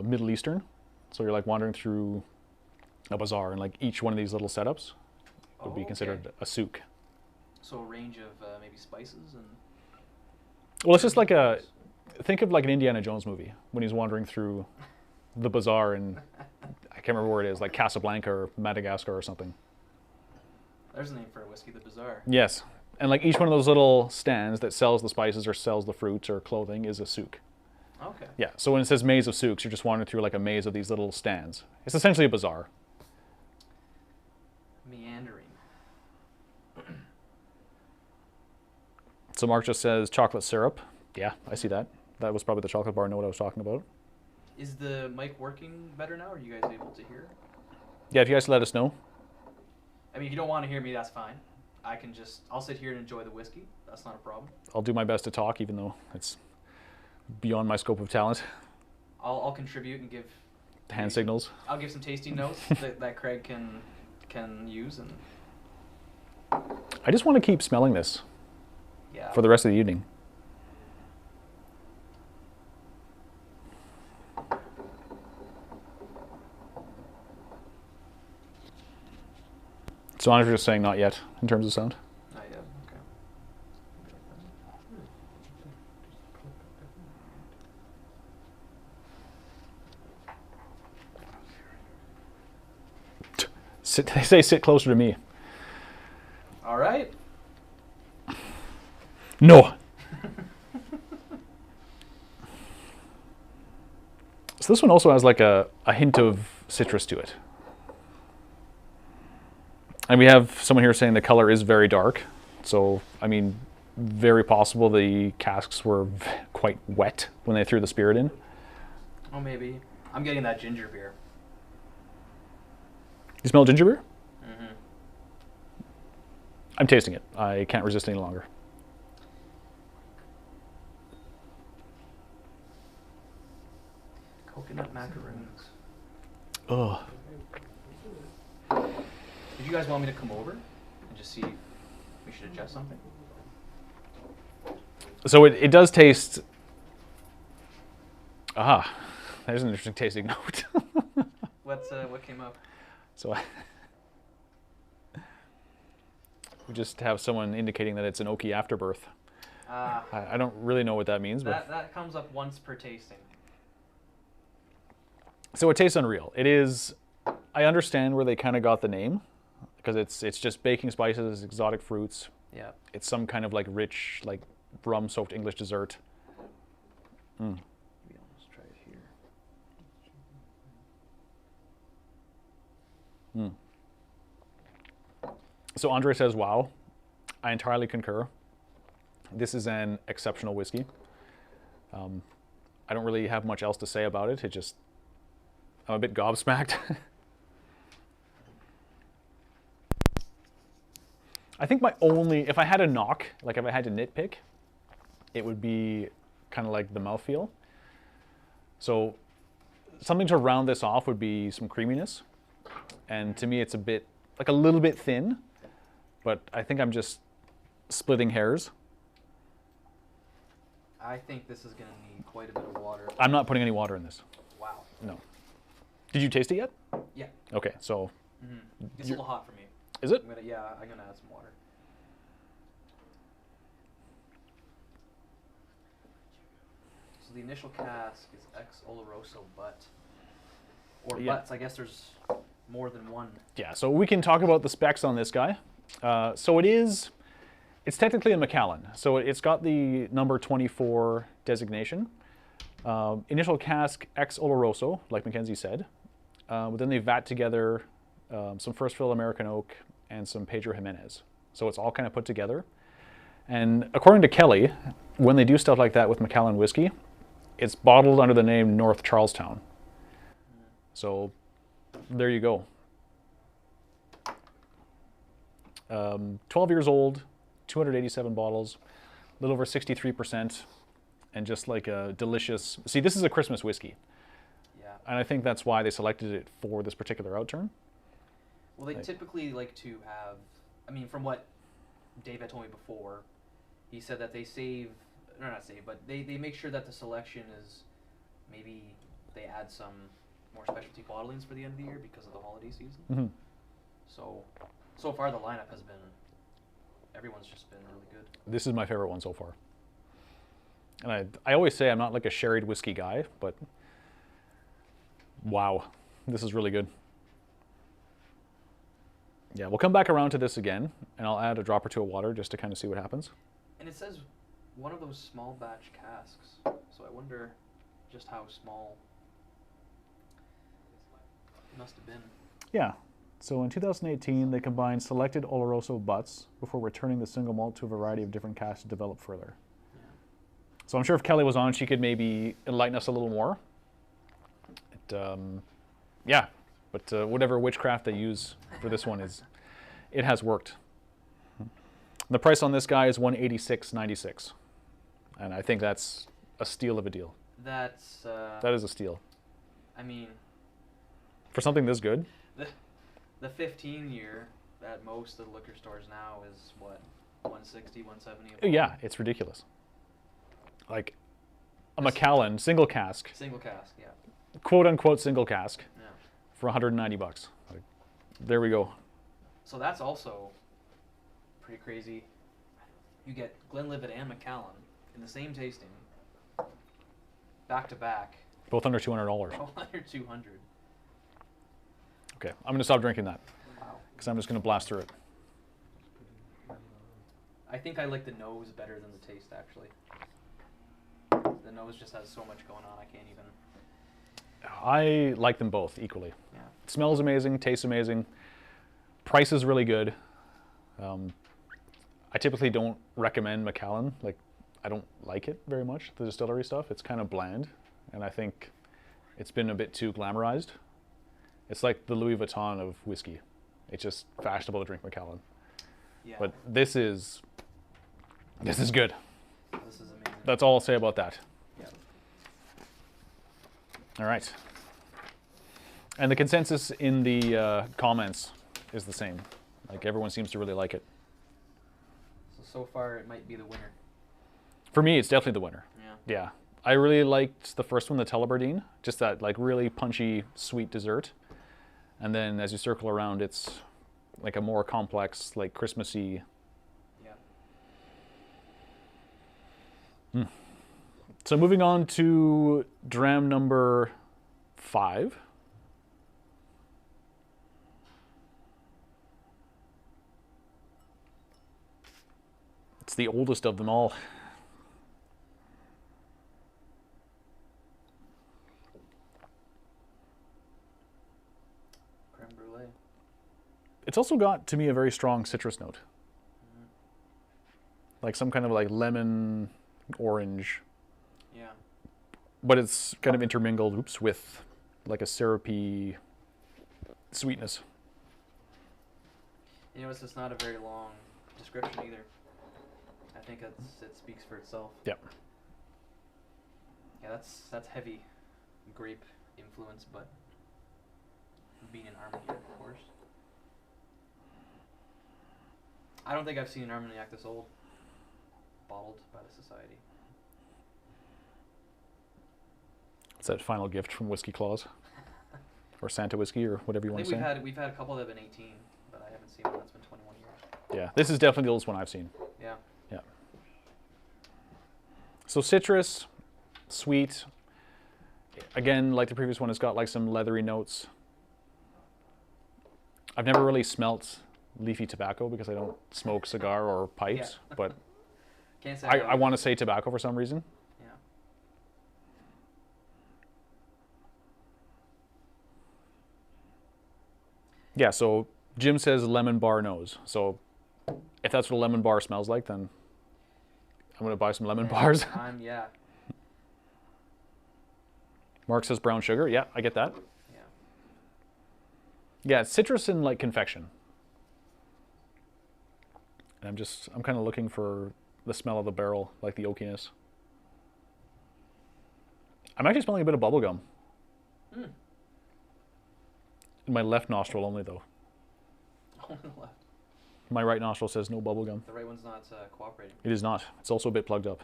Middle Eastern. So you're like wandering through a bazaar, and like each one of these little setups would be considered a souk. So a range of maybe spices and... Well, it's just like a... Think of like an Indiana Jones movie when he's wandering through the bazaar in, I can't remember where it is, like Casablanca or Madagascar or something. There's a name for a whiskey, the bazaar. Yes. And like each one of those little stands that sells the spices or sells the fruits or clothing is a souk. Okay. Yeah, so when it says maze of souks, you're just wandering through like a maze of these little stands. It's essentially a bazaar. Meandering. So Mark just says chocolate syrup. Yeah, I see that. That was probably the chocolate bar. I know what I was talking about. Is the mic working better now? Are you guys able to hear? Yeah, if you guys let us know. I mean, if you don't want to hear me, that's fine. I'll sit here and enjoy the whiskey. That's not a problem. I'll do my best to talk, even though it's beyond my scope of talent. I'll contribute and give Hand signals. I'll give some tasting notes that Craig can use, and I just want to keep smelling this for the rest of the evening. So I'm just saying not yet in terms of sound. Not yet. Okay. They say sit closer to me. All right. No. So this one also has like a hint of citrus to it. And we have someone here saying the color is very dark. So, I mean, very possible the casks were quite wet when they threw the spirit in. Oh, maybe. I'm getting that ginger beer. You smell ginger beer? Mm-hmm. I'm tasting it. I can't resist any longer. Coconut macaroons. Ugh. Did you guys want me to come over and just see if we should adjust something? So it does taste... Ah, there's an interesting tasting note. What came up? So we just have someone indicating that it's an oaky afterbirth. I don't really know what that means, but that comes up once per tasting. So it tastes unreal. It is. I understand where they kind of got the name, because it's just baking spices, exotic fruits. Yeah. It's some kind of like rich, like rum-soaked English dessert. Mm. Maybe I'll just try it here. So Andre says, wow, I entirely concur. This is an exceptional whiskey. I don't really have much else to say about it. I'm a bit gobsmacked. I think if I had a knock, like if I had to nitpick, it would be kind of like the mouthfeel. So something to round this off would be some creaminess. And to me, it's a little bit thin, but I think I'm just splitting hairs. I think this is going to need quite a bit of water. I'm not putting any water in this. Wow. No. Did you taste it yet? Yeah. Okay, so. It's a little hot for me. Is it? I'm going to add some water. So the initial cask is Ex Oloroso butt. Or butts, I guess there's more than one. Yeah, so we can talk about the specs on this guy. So it's technically a Macallan. So it's got the number 24 designation. Initial cask Ex Oloroso, like Mackenzie said. But then they vat together some first fill American oak and some Pedro Jimenez. So it's all kind of put together. And according to Kelly, when they do stuff like that with Macallan whiskey, it's bottled under the name North Charlestown. So there you go. 12 years old, 287 bottles, a little over 63%, and just like a delicious... See, this is a Christmas whiskey. Yeah. And I think that's why they selected it for this particular Outturn. Well, they typically like to have... I mean, from what Dave had told me before, he said that they save... Or not save, but they make sure that the selection is... Maybe they add some more specialty bottlings for the end of the year because of the holiday season. Mm-hmm. So far the lineup has been... Everyone's just been really good. This is my favorite one so far. And I always say I'm not like a sherried whiskey guy, but wow, this is really good. Yeah, we'll come back around to this again, and I'll add a drop or two of water just to kind of see what happens. And it says one of those small batch casks, so I wonder just how small it must have been. Yeah. So in 2018, they combined selected Oloroso butts before returning the single malt to a variety of different casks to develop further. Yeah. So I'm sure if Kelly was on, she could maybe enlighten us a little more. Yeah, but whatever witchcraft they use for this one it has worked. The price on this guy is $186.96, and I think that's a steal of a deal. That is a steal. I mean, for something this good. The 15-year at most of the liquor stores now is what, 160, 170? Yeah, it's ridiculous. Like a Macallan single cask. Single cask, yeah. Quote unquote single cask. Yeah. For $190. Like, there we go. So that's also pretty crazy. You get Glenlivet and Macallan in the same tasting, back to back. Both under $200. Both under 200. Okay, I'm going to stop drinking that. Wow. Because I'm just going to blast through it. I think I like the nose better than the taste, actually. The nose just has so much going on, I can't even... I like them both equally. Yeah. It smells amazing, tastes amazing. Price is really good. I typically don't recommend Macallan. Like, I don't like it very much, the distillery stuff. It's kind of bland, and I think it's been a bit too glamorized. It's like the Louis Vuitton of whiskey. It's just fashionable to drink Macallan. Yeah. But this is good. This is amazing. That's all I'll say about that. Yeah. All right. And the consensus in the comments is the same. Like, everyone seems to really like it. So far, it might be the winner. For me, it's definitely the winner. Yeah. Yeah. I really liked the first one, the Telebardine. Just that, like, really punchy, sweet dessert. And then as you circle around, it's like a more complex, like Christmassy. Yeah. So moving on to dram number 5. It's the oldest of them all. It's also got, to me, a very strong citrus note. Mm-hmm. Like some kind of like lemon, orange. Yeah. But it's kind of intermingled, with like a syrupy sweetness. You notice it's not a very long description either. think it speaks for itself. Yep. Yeah, that's heavy grape influence, but being an Armagnac, of course. I don't think I've seen an Armagnac this old bottled by the Society. It's that final gift from Whiskey Claus. Or Santa Whiskey, or whatever you want to say. We've had a couple that have been 18, but I haven't seen one that's been 21 years. Yeah, this is definitely the oldest one I've seen. Yeah. Yeah. So citrus, sweet. Again, like the previous one, it's got like some leathery notes. I've never really smelt leafy tobacco because I don't smoke cigar or pipes, but Can't say I want to say tobacco for some reason. Yeah. Yeah, so Jim says lemon bar nose. So if that's what a lemon bar smells like, then I'm going to buy some lemon bars. Yeah. Mark says brown sugar. Yeah, I get that. Yeah. Yeah, it's citrus and like confection. And I'm kind of looking for the smell of the barrel, like the oakiness. I'm actually smelling a bit of bubble gum. Mm. In my left nostril only, though. Only the left. My right nostril says no bubble gum. The right one's not cooperating. It is not. It's also a bit plugged up.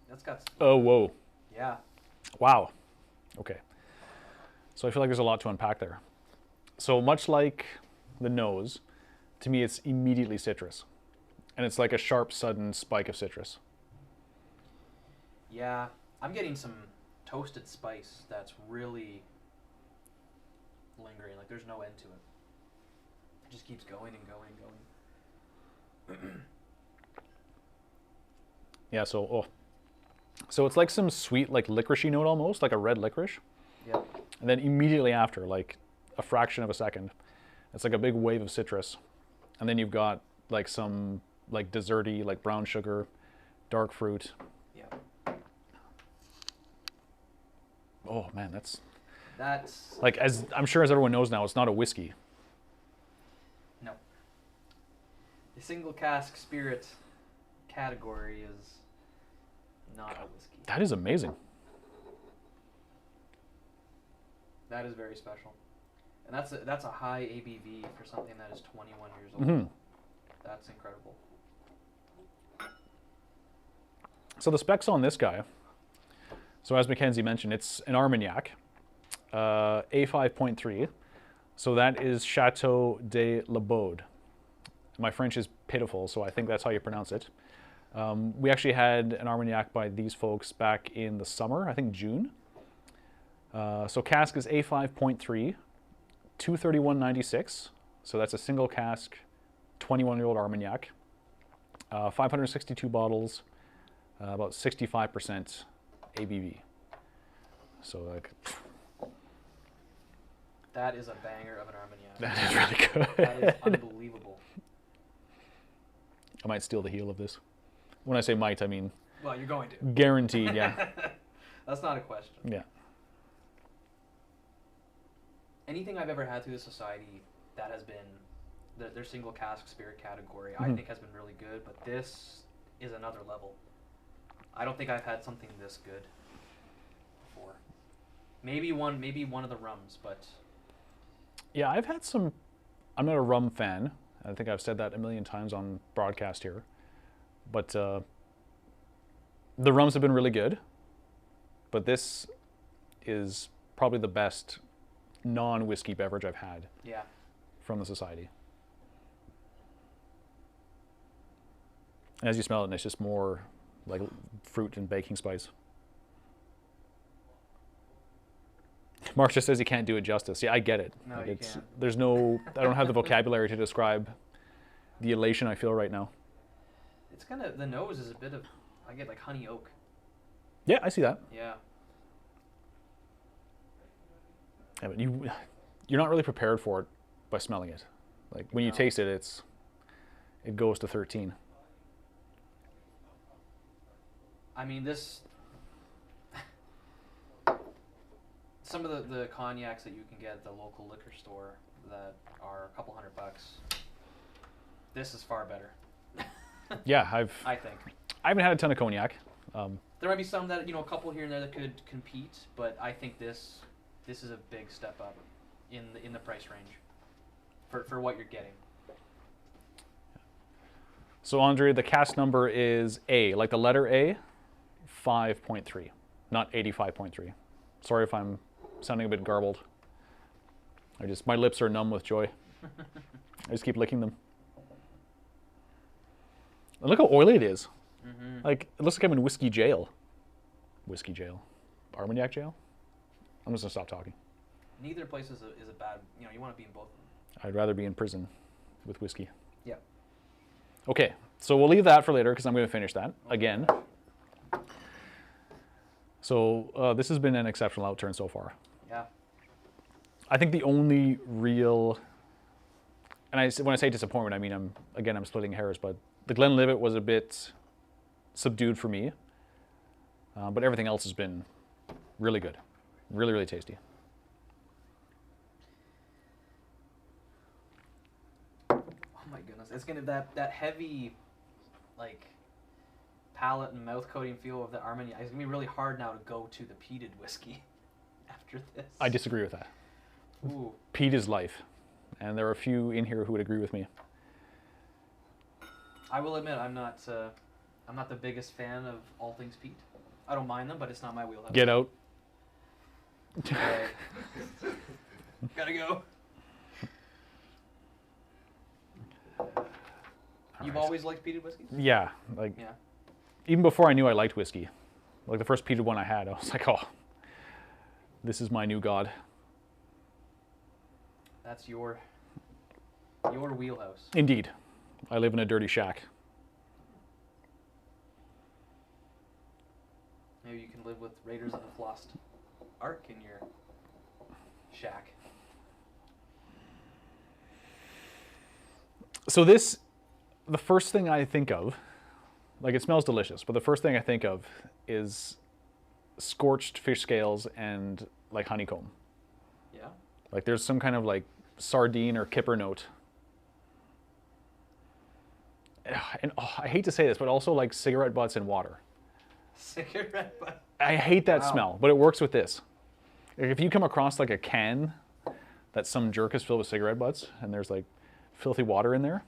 That's got. Oh, whoa. Yeah. Wow. Okay. So I feel like there's a lot to unpack there. So much like the nose, to me it's immediately citrus. And it's like a sharp, sudden spike of citrus. Yeah. I'm getting some toasted spice that's really lingering. Like there's no end to it. It just keeps going and going and going. Yeah, so so it's like some sweet, like licoricey note almost, like a red licorice. Yeah. And then immediately after, like a fraction of a second, it's like a big wave of citrus. And then you've got like some like desserty, like brown sugar, dark fruit. Yeah. Oh man, that's like, as I'm sure as everyone knows now, it's not a whiskey. No. The single cask spirit category is not a whiskey. That is amazing. That is very special. And that's a high ABV for something that is 21 years old. Mm-hmm. That's incredible. So the specs on this guy. So as Mackenzie mentioned, it's an Armagnac, A5.3. So that is Chateau de la Baude. My French is pitiful, so I think that's how you pronounce it. We actually had an Armagnac by these folks back in the summer, I think June. So cask is A5.3, 231.96. So that's a single cask, 21-year-old Armagnac. 562 bottles, about 65% ABV. So like, that is a banger of an Armagnac. that is really good. That is unbelievable. I might steal the heel of this. When I say might, I mean... Well, you're going to. Guaranteed, yeah. That's not a question. Yeah. Anything I've ever had through the Society that has been their single cask spirit category, I think has been really good, but this is another level. I don't think I've had something this good before. Maybe one of the rums, but... Yeah, I've had some... I'm not a rum fan. I think I've said that a million times on broadcast here. But the rums have been really good. But this is probably the best non-whiskey beverage I've had from the Society. And as you smell it, it's just more like fruit and baking spice. Mark just says he can't do it justice. Yeah, I get it. No, like you can't. There's no... I don't have the vocabulary to describe the elation I feel right now. It's kind of... The nose is a bit of... I get like honey oak. Yeah, I see that. Yeah. Yeah, but you're not really prepared for it by smelling it. Like when you taste it, it goes to 13. I mean, this some of the cognacs that you can get at the local liquor store that are a couple $100, this is far better. Yeah, I think. I haven't had a ton of cognac. There might be some that, you know, a couple here and there that could compete, but I think this is a big step up in the price range for what you're getting. So Andre, the cask number is A, like the letter A, 5.3, not 85.3. Sorry if I'm sounding a bit garbled. My lips are numb with joy. I just keep licking them. And look how oily it is. Mm-hmm. Like, it looks like I'm in whiskey jail. Whiskey jail. Armagnac jail? I'm just gonna stop talking. Neither place is a bad, you know, you want to be in both of them. I'd rather be in prison with whiskey. Yeah. Okay, so we'll leave that for later because I'm going to finish that again. So this has been an exceptional Outturn so far. Yeah. I think the only real, and when I say disappointment, I mean I'm splitting hairs, but the Glenlivet was a bit subdued for me, but everything else has been really good, really, really tasty. Oh my goodness, it's gonna that heavy, like, palate and mouth coating feel of the Armagnac. It's gonna be really hard now to go to the peated whiskey after this. I disagree with that. Ooh. Peat is life, and there are a few in here who would agree with me. I will admit I'm not the biggest fan of all things peat. I don't mind them, but it's not my wheelhouse. Get out. Right. Gotta go. You've always liked peated whiskey? Yeah, like even before I knew I liked whiskey, like the first peated one I had, I was like, oh, this is my new god. That's your wheelhouse. Indeed, I live in a dirty shack. Maybe you can live with Raiders of the Lost Ark in your shack. So this, the first thing I think of, like it smells delicious, but the first thing I think of is scorched fish scales and like honeycomb. Yeah. Like there's some kind of like sardine or kipper note. And I hate to say this, but also like cigarette butts and water. Cigarette butt. I hate that smell, but it works with this. If you come across like a can that some jerk has filled with cigarette butts and there's like filthy water in there,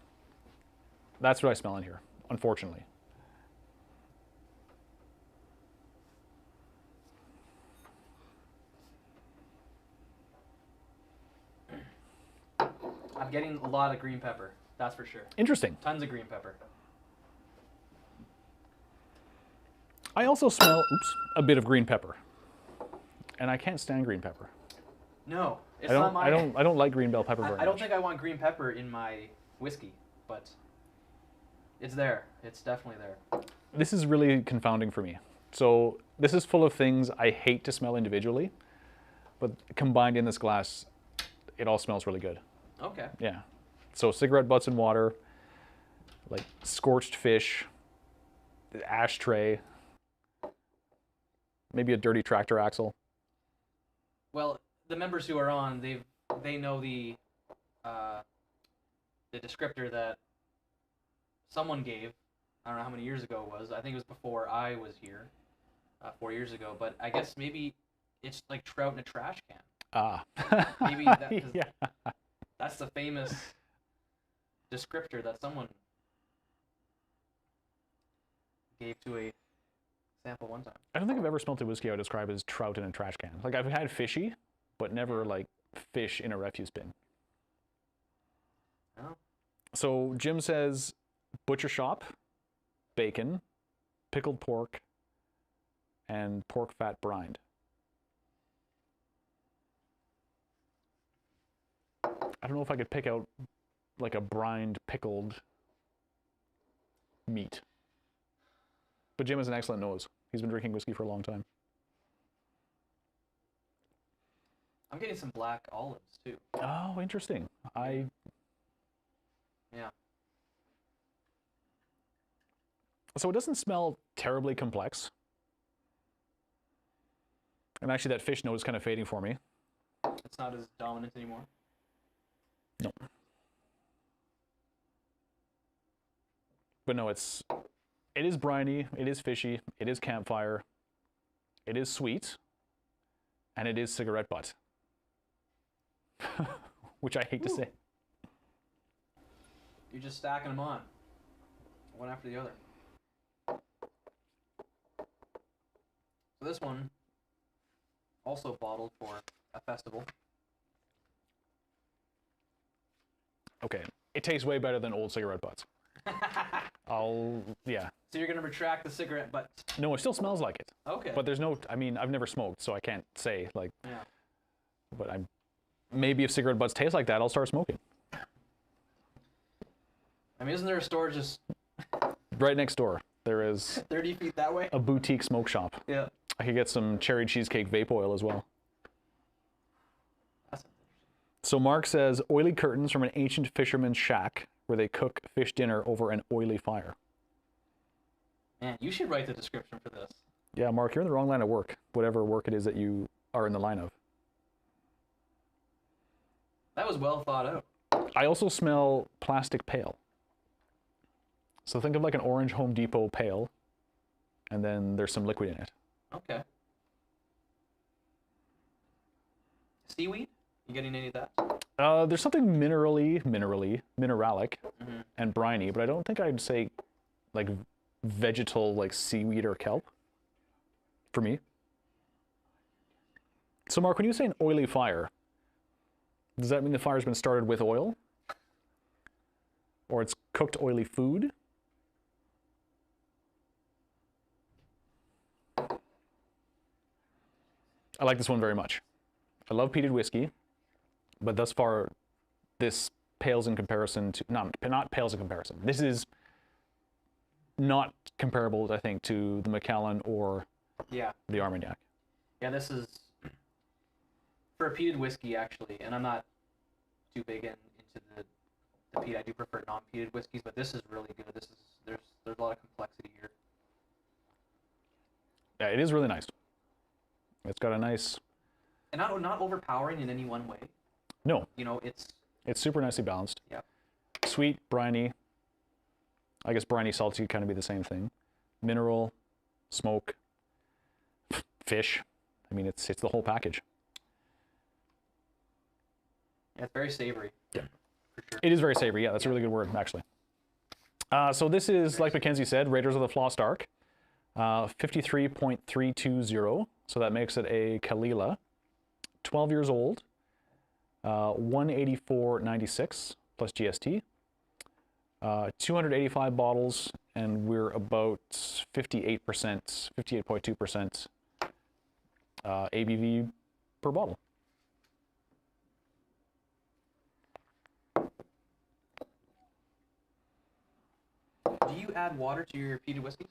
that's what I smell in here, unfortunately. I'm getting a lot of green pepper, that's for sure. Interesting. Tons of green pepper. I also smell, a bit of green pepper. And I can't stand green pepper. No, it's not my... I don't like green bell pepper very much. I don't think I want green pepper in my whiskey, but it's there. It's definitely there. This is really confounding for me. So this is full of things I hate to smell individually, but combined in this glass, it all smells really good. Okay. Yeah. So cigarette butts and water, like scorched fish, ashtray, maybe a dirty tractor axle. Well, the members who are on, they know the descriptor that someone gave. I don't know how many years ago it was. I think it was before I was here, 4 years ago. But I guess maybe it's like trout in a trash can. Ah. Maybe that, yeah. That's the famous descriptor that someone gave to a sample one time. I don't think I've ever smelled a whiskey I would describe as trout in a trash can. Like I've had fishy, but never like fish in a refuse bin. Oh. So Jim says butcher shop, bacon, pickled pork, and pork fat brined. I don't know if I could pick out like a brined pickled meat. But Jim has an excellent nose. He's been drinking whiskey for a long time. I'm getting some black olives too. Oh, interesting. Yeah. So it doesn't smell terribly complex. And actually that fish note is kind of fading for me. It's not as dominant anymore. No. But no, it is briny, it is fishy, it is campfire, it is sweet, and it is cigarette butt. Which I hate to say. You're just stacking them on, one after the other. So this one, also bottled for a festival. Okay, it tastes way better than old cigarette butts. Yeah. So you're gonna retract the cigarette butt? No, it still smells like it. Okay. But there's no, I mean, I've never smoked, so I can't say, like, yeah. But maybe if cigarette butts taste like that, I'll start smoking. I mean, isn't there a store just... Right next door, there is 30 feet that way? a boutique smoke shop. Yeah. I could get some cherry cheesecake vape oil as well. That's interesting. So Mark says, oily curtains from an ancient fisherman's shack where they cook fish dinner over an oily fire. Man, you should write the description for this. Yeah, Mark, you're in the wrong line of work, whatever work it is that you are in the line of. That was well thought out. I also smell plastic pail. So think of like an orange Home Depot pail, and then there's some liquid in it. Okay. Seaweed? You getting any of that? There's something mineralic, and briny, but I don't think I'd say like vegetal, like seaweed or kelp, for me. So Mark, when you say an oily fire, does that mean the fire's been started with oil? Or it's cooked oily food? I like this one very much. I love peated whiskey, but thus far, this pales in comparison to, not pales in comparison. This is not comparable, I think, to the Macallan or the Armagnac. Yeah, this is for a peated whiskey, actually, and I'm not too big into the peat. I do prefer non-peated whiskeys, but this is really good. There's a lot of complexity here. Yeah, it is really nice. It's got a nice... And not overpowering in any one way. No. You know, it's super nicely balanced. Yeah. Sweet, briny. I guess briny, salty could kind of be the same thing. Mineral, smoke, fish. I mean, it's the whole package. Yeah, it's very savory. Yeah. For sure. It is very savory. Yeah, that's a really good word, actually. So this is, like Mackenzie said, Raiders of the Floss Dark. 53.320. So that makes it a Kalila. 12 years old. 184.96 plus GST. 285 bottles, and we're about 58.2% ABV per bottle. Do you add water to your peated whiskeys?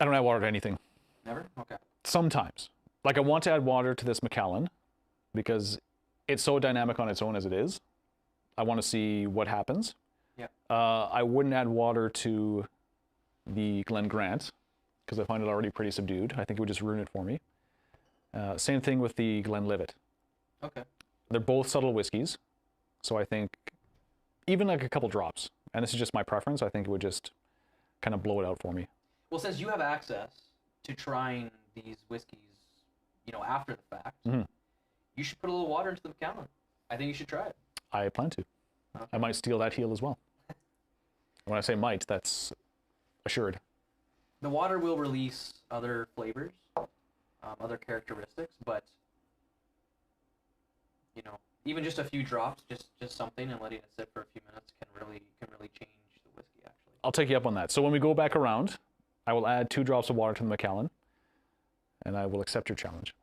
I don't add water to anything. Never? Okay. Sometimes. Like, I want to add water to this Macallan because it's so dynamic on its own as it is. I want to see what happens. Yeah. I wouldn't add water to the Glen Grant because I find it already pretty subdued. I think it would just ruin it for me. Same thing with the Glenlivet. Okay. They're both subtle whiskeys, so I think even like a couple drops, and this is just my preference, I think it would just kind of blow it out for me. Well, since you have access to trying these whiskeys, you know, after the fact, you should put a little water into the Macallan. I think you should try it. I plan to. Okay. I might steal that heel as well. When I say might, that's assured. The water will release other flavors, other characteristics, but you know, even just a few drops, just something, and letting it sit for a few minutes can really change the whiskey. Actually, I'll take you up on that. So when we go back around, I will add 2 drops of water to the Macallan, and I will accept your challenge.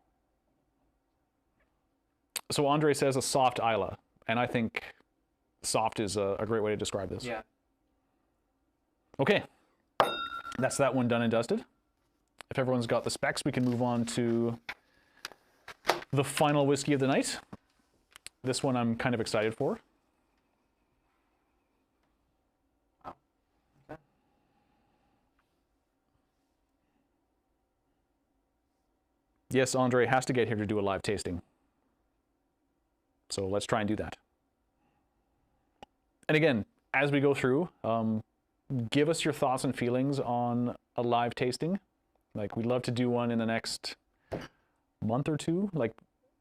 So Andre says a soft Isla, and I think soft is a great way to describe this. Yeah. Okay, that's that one done and dusted. If everyone's got the specs, we can move on to the final whiskey of the night. This one I'm kind of excited for. Wow. Okay. Yes, Andre has to get here to do a live tasting. So let's try and do that. And again, as we go through, give us your thoughts and feelings on a live tasting. Like, we'd love to do one in the next month or two. Like,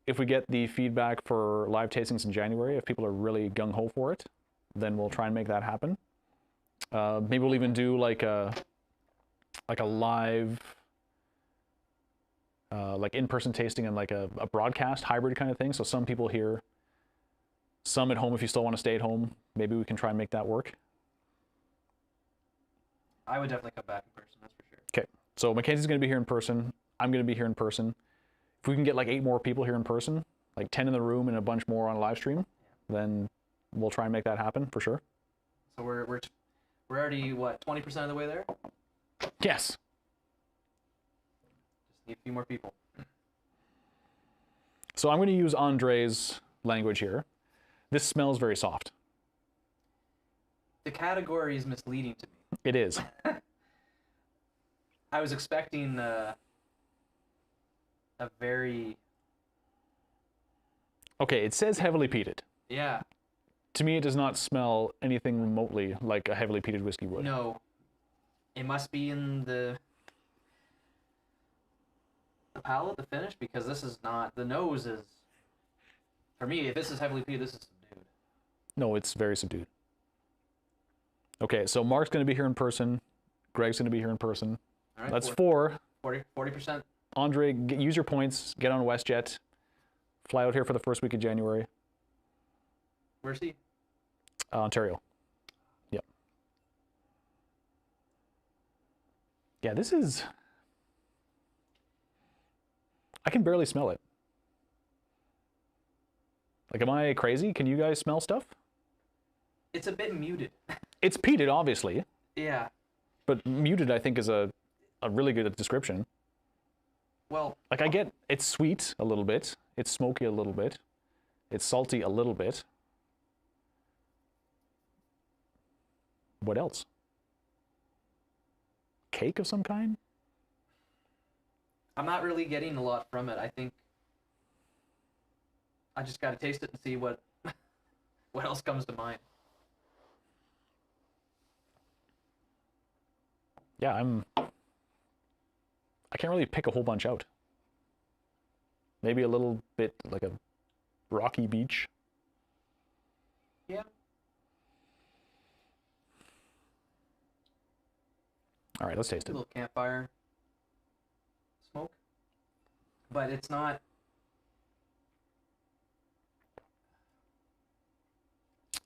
if we get the feedback for live tastings in January, if people are really gung-ho for it, then we'll try and make that happen. Maybe we'll even do like a live, like in-person tasting and like a broadcast hybrid kind of thing. So some people here, some at home if you still want to stay at home. Maybe we can try and make that work. I would definitely come back in person, that's for sure. Okay, so Mackenzie's going to be here in person. I'm going to be here in person. If we can get like 8 more people here in person, like 10 in the room and a bunch more on live stream, then we'll try and make that happen for sure. So we're already, what, 20% of the way there? Yes. Just need a few more people. So I'm going to use Andre's language here. This smells very soft. The category is misleading to me. It is. I was expecting a very... Okay, it says heavily peated. Yeah. To me, it does not smell anything remotely like a heavily peated whiskey would. No. It must be in the palate, the finish, because this is not... The nose is... For me, if this is heavily peated, this is subdued. No, it's very subdued. Okay, so Mark's going to be here in person. Greg's going to be here in person. All right, That's 4. 40%. Andre, use your points. Get on WestJet. Fly out here for the first week of January. Where's he? Ontario. Yep. Yeah, this is... I can barely smell it. Like, am I crazy? Can you guys smell stuff? It's a bit muted. It's peated, obviously. Yeah. But muted, I think, is a really good description. Well... Like, I get it's sweet a little bit. It's smoky a little bit. It's salty a little bit. What else? Cake of some kind? I'm not really getting a lot from it. I think I just got to taste it and see what else comes to mind. Yeah, I can't really pick a whole bunch out. Maybe a little bit like a rocky beach. Yeah. All right, let's taste A it. little campfire smoke. But it's not...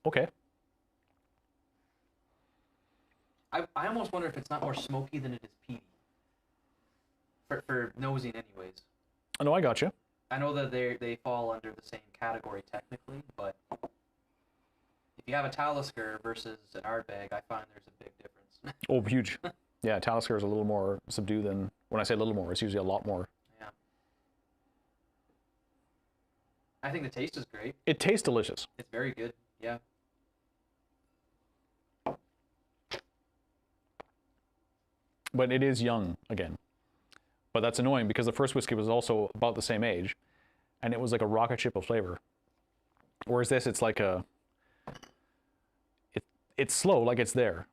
Okay. I almost wonder if it's not more smoky than it is peaty. For nosing anyways. Oh, no, I got you. I know that they fall under the same category technically, but if you have a Talisker versus an Ardbeg, I find there's a big difference. Oh, huge. Yeah, Talisker is a little more subdued than... When I say a little more, it's usually a lot more. Yeah. I think the taste is great. It tastes delicious. It's very good, yeah. But it is young again. But that's annoying because the first whiskey was also about the same age, and it was like a rocket ship of flavor. Whereas this, it's like a... It's slow, like it's there,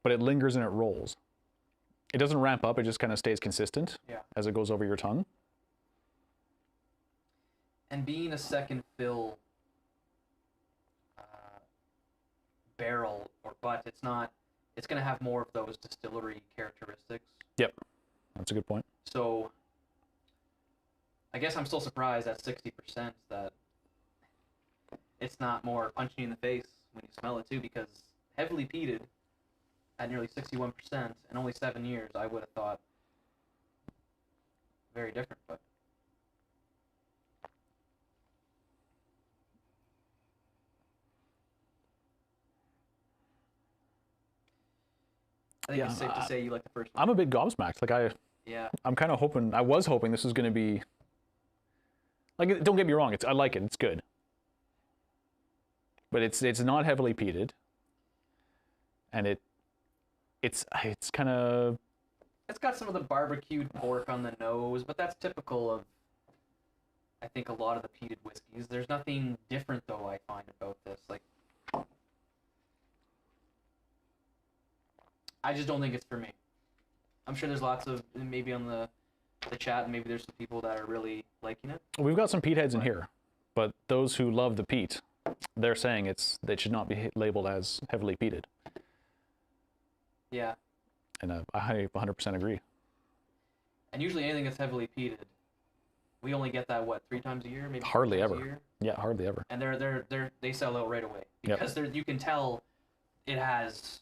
but it lingers and it rolls. It doesn't ramp up, it just kind of stays consistent as it goes over your tongue. And being a second fill barrel or butt, it's not... It's going to have more of those distillery characteristics. Yep, that's a good point. So, I guess I'm still surprised at 60% that it's not more punching in the face when you smell it too, because heavily peated at nearly 61% and only 7 years, I would have thought very different, but... I think it's safe to say you like the first one. I'm a bit gobsmacked. Like Yeah. I'm kind of hoping, I was hoping this was going to be, like, don't get me wrong, I like it, it's good. But it's not heavily peated. And it's kind of, It's got some of the barbecued pork on the nose, but that's typical of, I think, a lot of the peated whiskeys. There's nothing different, though, I find, about this. Like, I just don't think it's for me. I'm sure there's lots of, maybe on the chat, and maybe there's some people that are really liking it. We've got some peat heads in here, but those who love the peat, they're saying they should not be labeled as heavily peated. Yeah. And I 100% agree. And usually anything that's heavily peated, we only get that, what, 3 times a year? Maybe hardly 4 times ever. A year? Yeah, hardly ever. And they sell out right away. Because you can tell it has,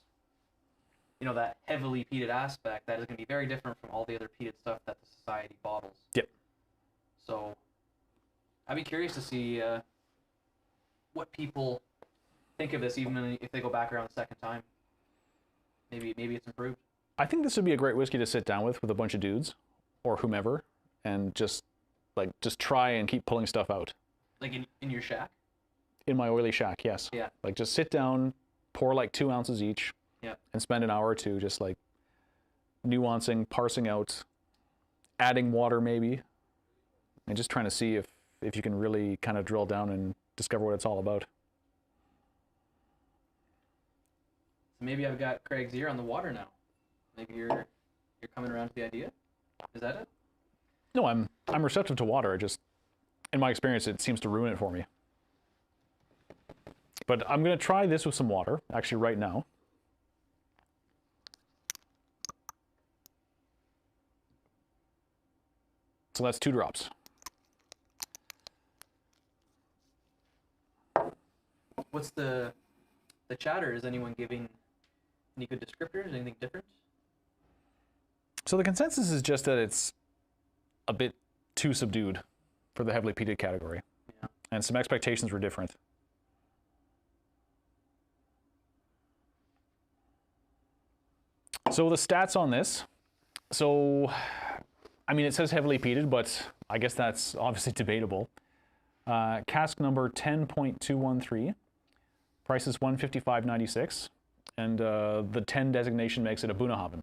you know, that heavily peated aspect that is going to be very different from all the other peated stuff that the Society bottles. Yep. So, I'd be curious to see what people think of this, even if they go back around the second time. Maybe it's improved. I think this would be a great whiskey to sit down with a bunch of dudes or whomever and just try and keep pulling stuff out. Like in your shack? In my oily shack, yes. Yeah. Like just sit down, pour like 2 ounces each, yeah, and spend an hour or two just like nuancing, parsing out, adding water maybe, and just trying to see if you can really kind of drill down and discover what it's all about. So maybe I've got Craig's ear on the water now. Maybe you're coming around to the idea? Is that it? No, I'm receptive to water. It just, in my experience, it seems to ruin it for me. But I'm going to try this with some water, actually right now. So that's 2 drops. What's the chatter? Is anyone giving any good descriptors? Anything different? So the consensus is just that it's a bit too subdued for the heavily peated category. Yeah. And some expectations were different. So the stats on this. So, I mean, it says heavily peated, but I guess that's obviously debatable. Cask number 10.213. Price is $155.96. And the 10 designation makes it a Bunnahabhain.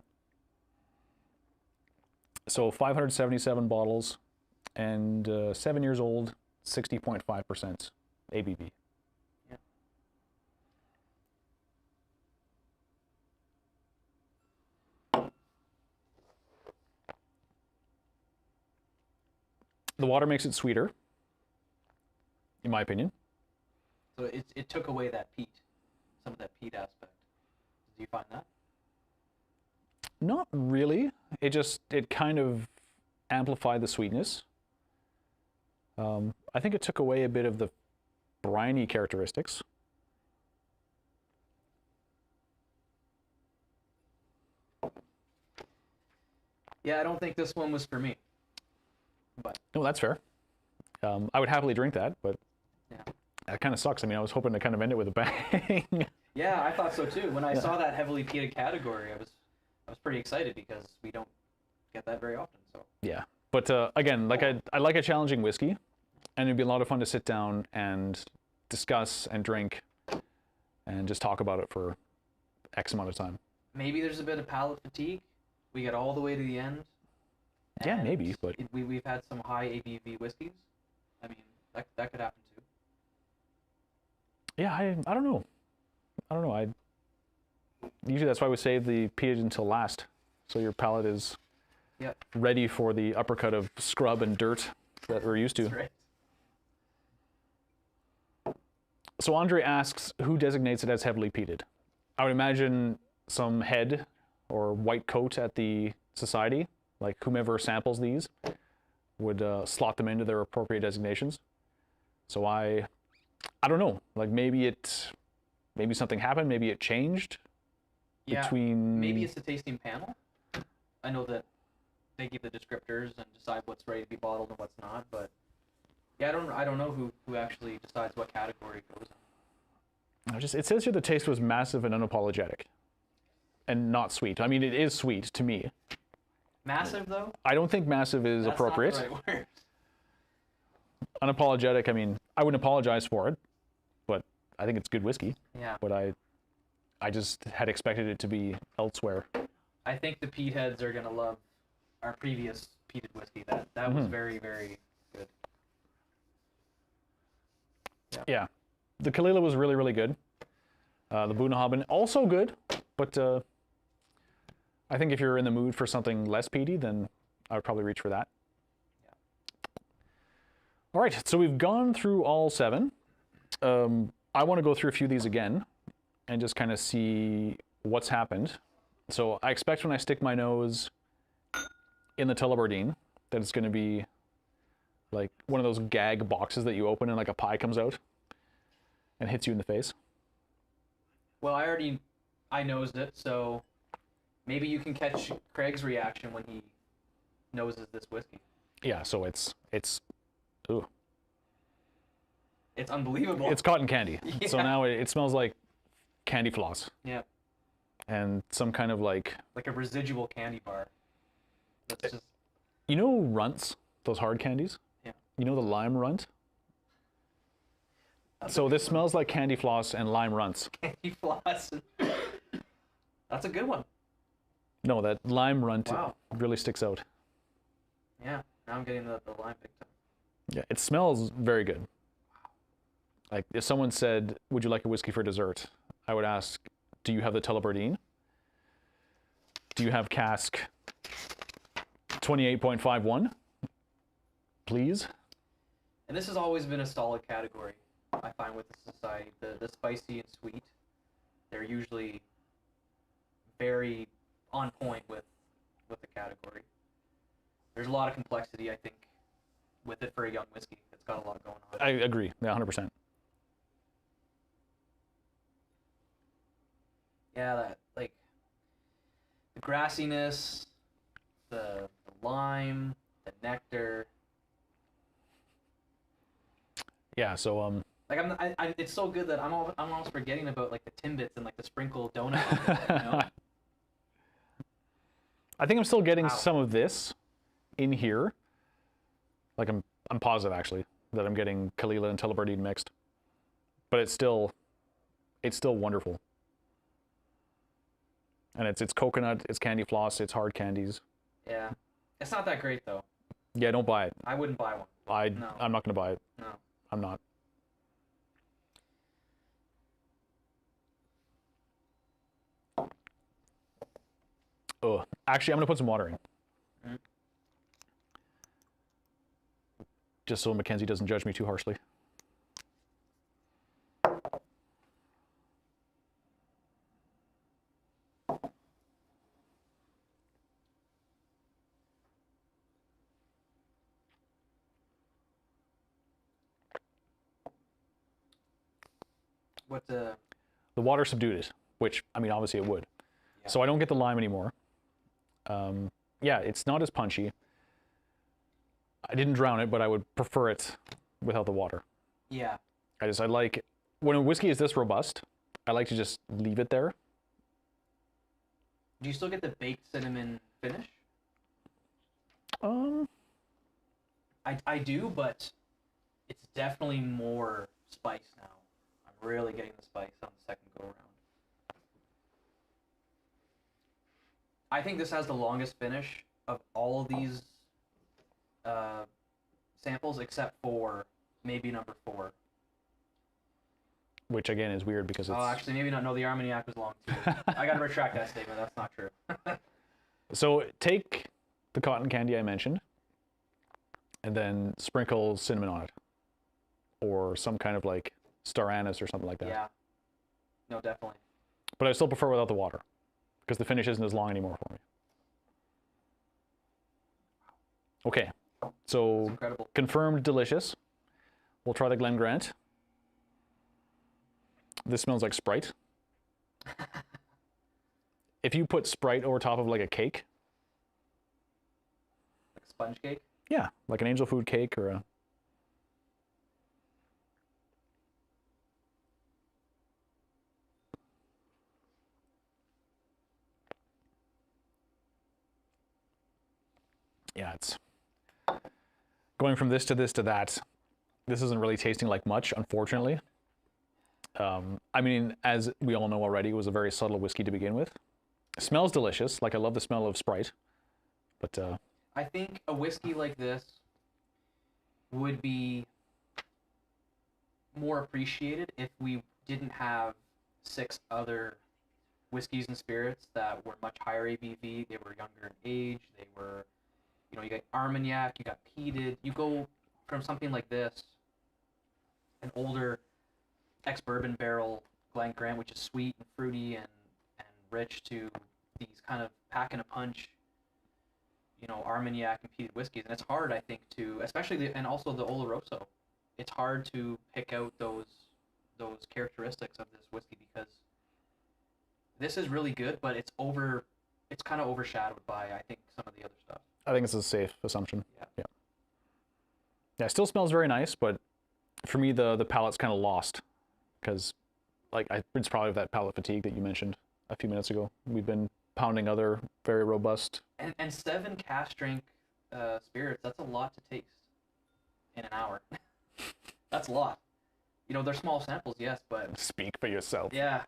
So 577 bottles and 7 years old, 60.5% ABV. Yeah. The water makes it sweeter, in my opinion. So it took away that peat, some of that peat aspect. Do you find that? Not really. It kind of amplified the sweetness. I think it took away a bit of the briny characteristics. Yeah, I don't think this one was for me. But No, that's fair. I would happily drink that, but yeah. that kind of sucks. I mean, I was hoping to kind of end it with a bang. Yeah, I thought so too. When I saw that heavily peated category, I was pretty excited because we don't get that very often. So Yeah, but again, like I like a challenging whiskey, and it'd be a lot of fun to sit down and discuss and drink, and just talk about it for X amount of time. maybe there's a bit of palate fatigue. We get all the way to the end. Yeah, and maybe, but we've had some high ABV whiskeys. I mean, that could happen too. yeah, I don't know. Usually that's why we save the peated until last, so your palate is Yep. ready for the uppercut of scrub and dirt that we're used to. That's right. So Andre asks, who designates it as heavily peated? I would imagine some head or white coat at the society, like whomever samples these, would slot them into their appropriate designations. So I don't know. Like maybe something happened. Maybe it changed Yeah, between. maybe it's the tasting panel. I know that they give the descriptors and decide what's ready to be bottled and what's not, but yeah, I don't know who actually decides what category it goes in. It says here the taste was massive and unapologetic, and not sweet. I mean, it is sweet to me. Massive though? I don't think massive is That's appropriate. not the right word. Unapologetic. I mean, I wouldn't apologize for it, but I think it's good whiskey. Yeah. But I just had expected it to be elsewhere. I think the peat heads are gonna love our previous peated whiskey. That was very, very good. Yeah. The Kalila was really, really good. The Bunnahabhain, also good, but I think if you're in the mood for something less peaty, then I would probably reach for that. Yeah. All right, so we've gone through all 7. I want to go through a few of these again and just kind of see what's happened. So I expect when I stick my nose in the Tullibardine that it's going to be like one of those gag boxes that you open and like a pie comes out and hits you in the face. Well, I nosed it, so maybe you can catch Craig's reaction when he noses this whiskey. Yeah, so it's ooh. It's unbelievable. It's cotton candy. Yeah. So now it smells like candy floss. Yeah. And some kind of like a residual candy bar. That's just... You know runts, those hard candies? Yeah. You know the lime runt? So this smells like candy floss and lime runts. Candy floss. That's a good one. No, that lime runt Wow. really sticks out. Yeah, now I'm getting the lime big time. Yeah, it smells very good. Like if someone said, would you like a whiskey for dessert? I would ask, do you have the Tullibardine? Do you have cask 28.51? Please? And this has always been a solid category, I find, with the society. The spicy and sweet, they're usually very on point with the category. There's a lot of complexity, I think, with it for a young whiskey. It's got a lot going on. I agree, yeah, 100%. Yeah, that, like, the grassiness, the lime, the nectar. Yeah, so Like it's so good that I'm almost forgetting about like the Timbits and like the sprinkled donut. You know? I think I'm still getting Wow. some of this in here. Like I'm positive actually that I'm getting Kalila and Tullibardine mixed, but it's still wonderful. And it's coconut, it's candy floss, it's hard candies. Yeah, it's not that great though. Yeah, don't buy it. I wouldn't buy one. No. I'm not gonna buy it. No. I'm not. Oh, actually, I'm gonna put some water in. Mm. Just so Mackenzie doesn't judge me too harshly. What The water subdued it, which, I mean, obviously it would. Yeah. So I don't get the lime anymore. Yeah, it's not as punchy. I didn't drown it, but I would prefer it without the water. Yeah. I like, when a whiskey is this robust, I like to just leave it there. Do you still get the baked cinnamon finish? I do, but it's definitely more spice now. I'm really getting the spice on the second go around. I think this has the longest finish of all of these samples, except for maybe number 4. Which again is weird because it's... Oh, actually, maybe not. No, the Armagnac was long too. I gotta retract that statement. That's not true. So take the cotton candy I mentioned, and then sprinkle cinnamon on it, or some kind of like star anise or something like that. Yeah. No, definitely. But I still prefer without the water, because the finish isn't as long anymore for me. Okay, so Incredible. confirmed delicious. We'll try the Glen Grant. This smells like Sprite. If you put Sprite over top of like a cake. Like a sponge cake? Yeah, like an angel food cake or a... Yeah, it's going from this to this to that. This isn't really tasting like much, unfortunately. I mean, as we all know already, it was a very subtle whiskey to begin with. It smells delicious. Like I love the smell of Sprite, but I think a whiskey like this would be more appreciated if we didn't have 6 other whiskeys and spirits that were much higher ABV. They were younger in age. They were, you got Armagnac, you got peated. You go from something like this, an older ex-bourbon barrel Glen Grant, which is sweet and fruity and rich, to these kind of pack and a punch, Armagnac and peated whiskeys. And it's hard, I think, to, especially, and also the Oloroso, it's hard to pick out those characteristics of this whiskey, because this is really good, but it's kind of overshadowed by, I think, some of the other stuff. I think it's a safe assumption. Yeah. Yeah, it still smells very nice, but for me, the palate's kind of lost, because it's probably that palate fatigue that you mentioned a few minutes ago. We've been pounding other very robust. And 7 cask strength spirits, that's a lot to taste in an hour. That's a lot. They're small samples, yes, but... Speak for yourself. Yeah.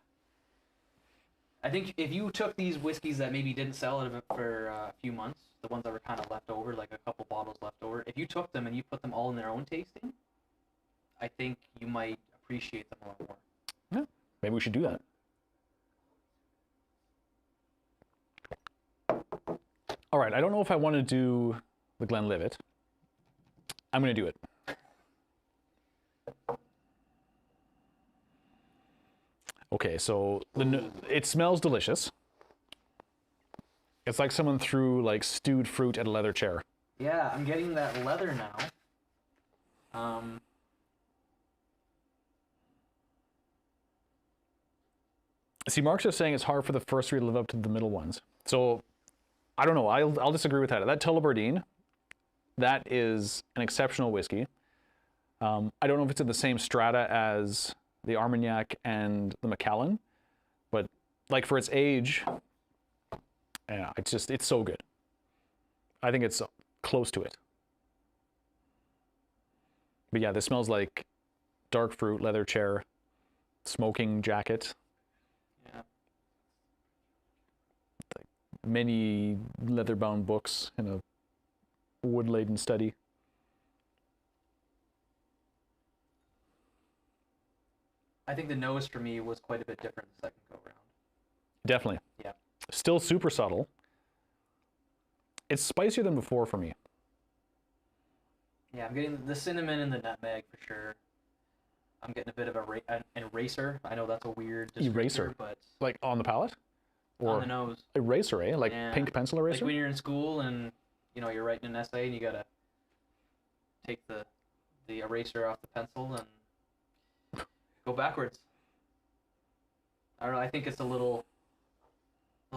I think if you took these whiskeys that maybe didn't sell for a few months, the ones that were kind of left over, like a couple bottles left over, if you took them and you put them all in their own tasting, I think you might appreciate them a lot more. Yeah, maybe we should do that. All right, I don't know if I want to do the Glenlivet. I'm going to do it. Okay, so it smells delicious. It's like someone threw stewed fruit at a leather chair. Yeah, I'm getting that leather now. See, Mark's just saying it's hard for the first 3 to live up to the middle ones. So, I don't know. I'll disagree with that. That Tullibardine, that is an exceptional whiskey. I don't know if it's in the same strata as the Armagnac and the Macallan, but for its age, yeah, it's so good. I think it's close to it. But yeah, this smells like dark fruit, leather chair, smoking jacket. Yeah. Many leather-bound books in a wood-laden study. I think the nose for me was quite a bit different the second go round. Definitely. Yeah. Still super subtle. It's spicier than before for me. Yeah, I'm getting the cinnamon and the nutmeg for sure. I'm getting a bit of an eraser. I know that's a weird eraser, but on the palate, or on the nose. Eraser, eh? Yeah. Pink pencil eraser. Like when you're in school and you're writing an essay and you gotta take the eraser off the pencil and go backwards. I don't know. I think it's a little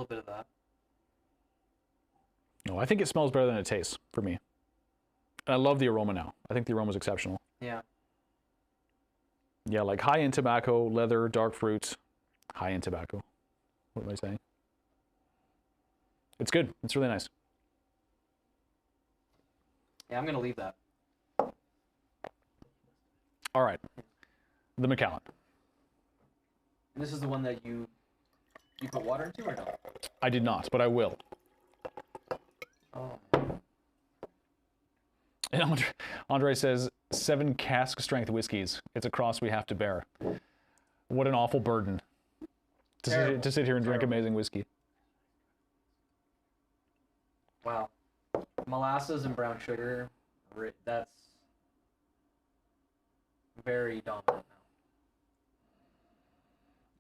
bit of that. No, I think it smells better than it tastes for me. And I love the aroma now. I think the aroma is exceptional. Yeah. Yeah, high in tobacco, leather, dark fruits. High in tobacco. What am I saying? It's good. It's really nice. Yeah, I'm gonna leave that. All right. The Macallan. And this is the one that you put water into or no? I did not, but I will. Oh. And Andre says, 7 cask strength whiskeys. It's a cross we have to bear. What an awful burden to sit here and drink amazing whiskey. Wow. Molasses and brown sugar, that's very dominant now.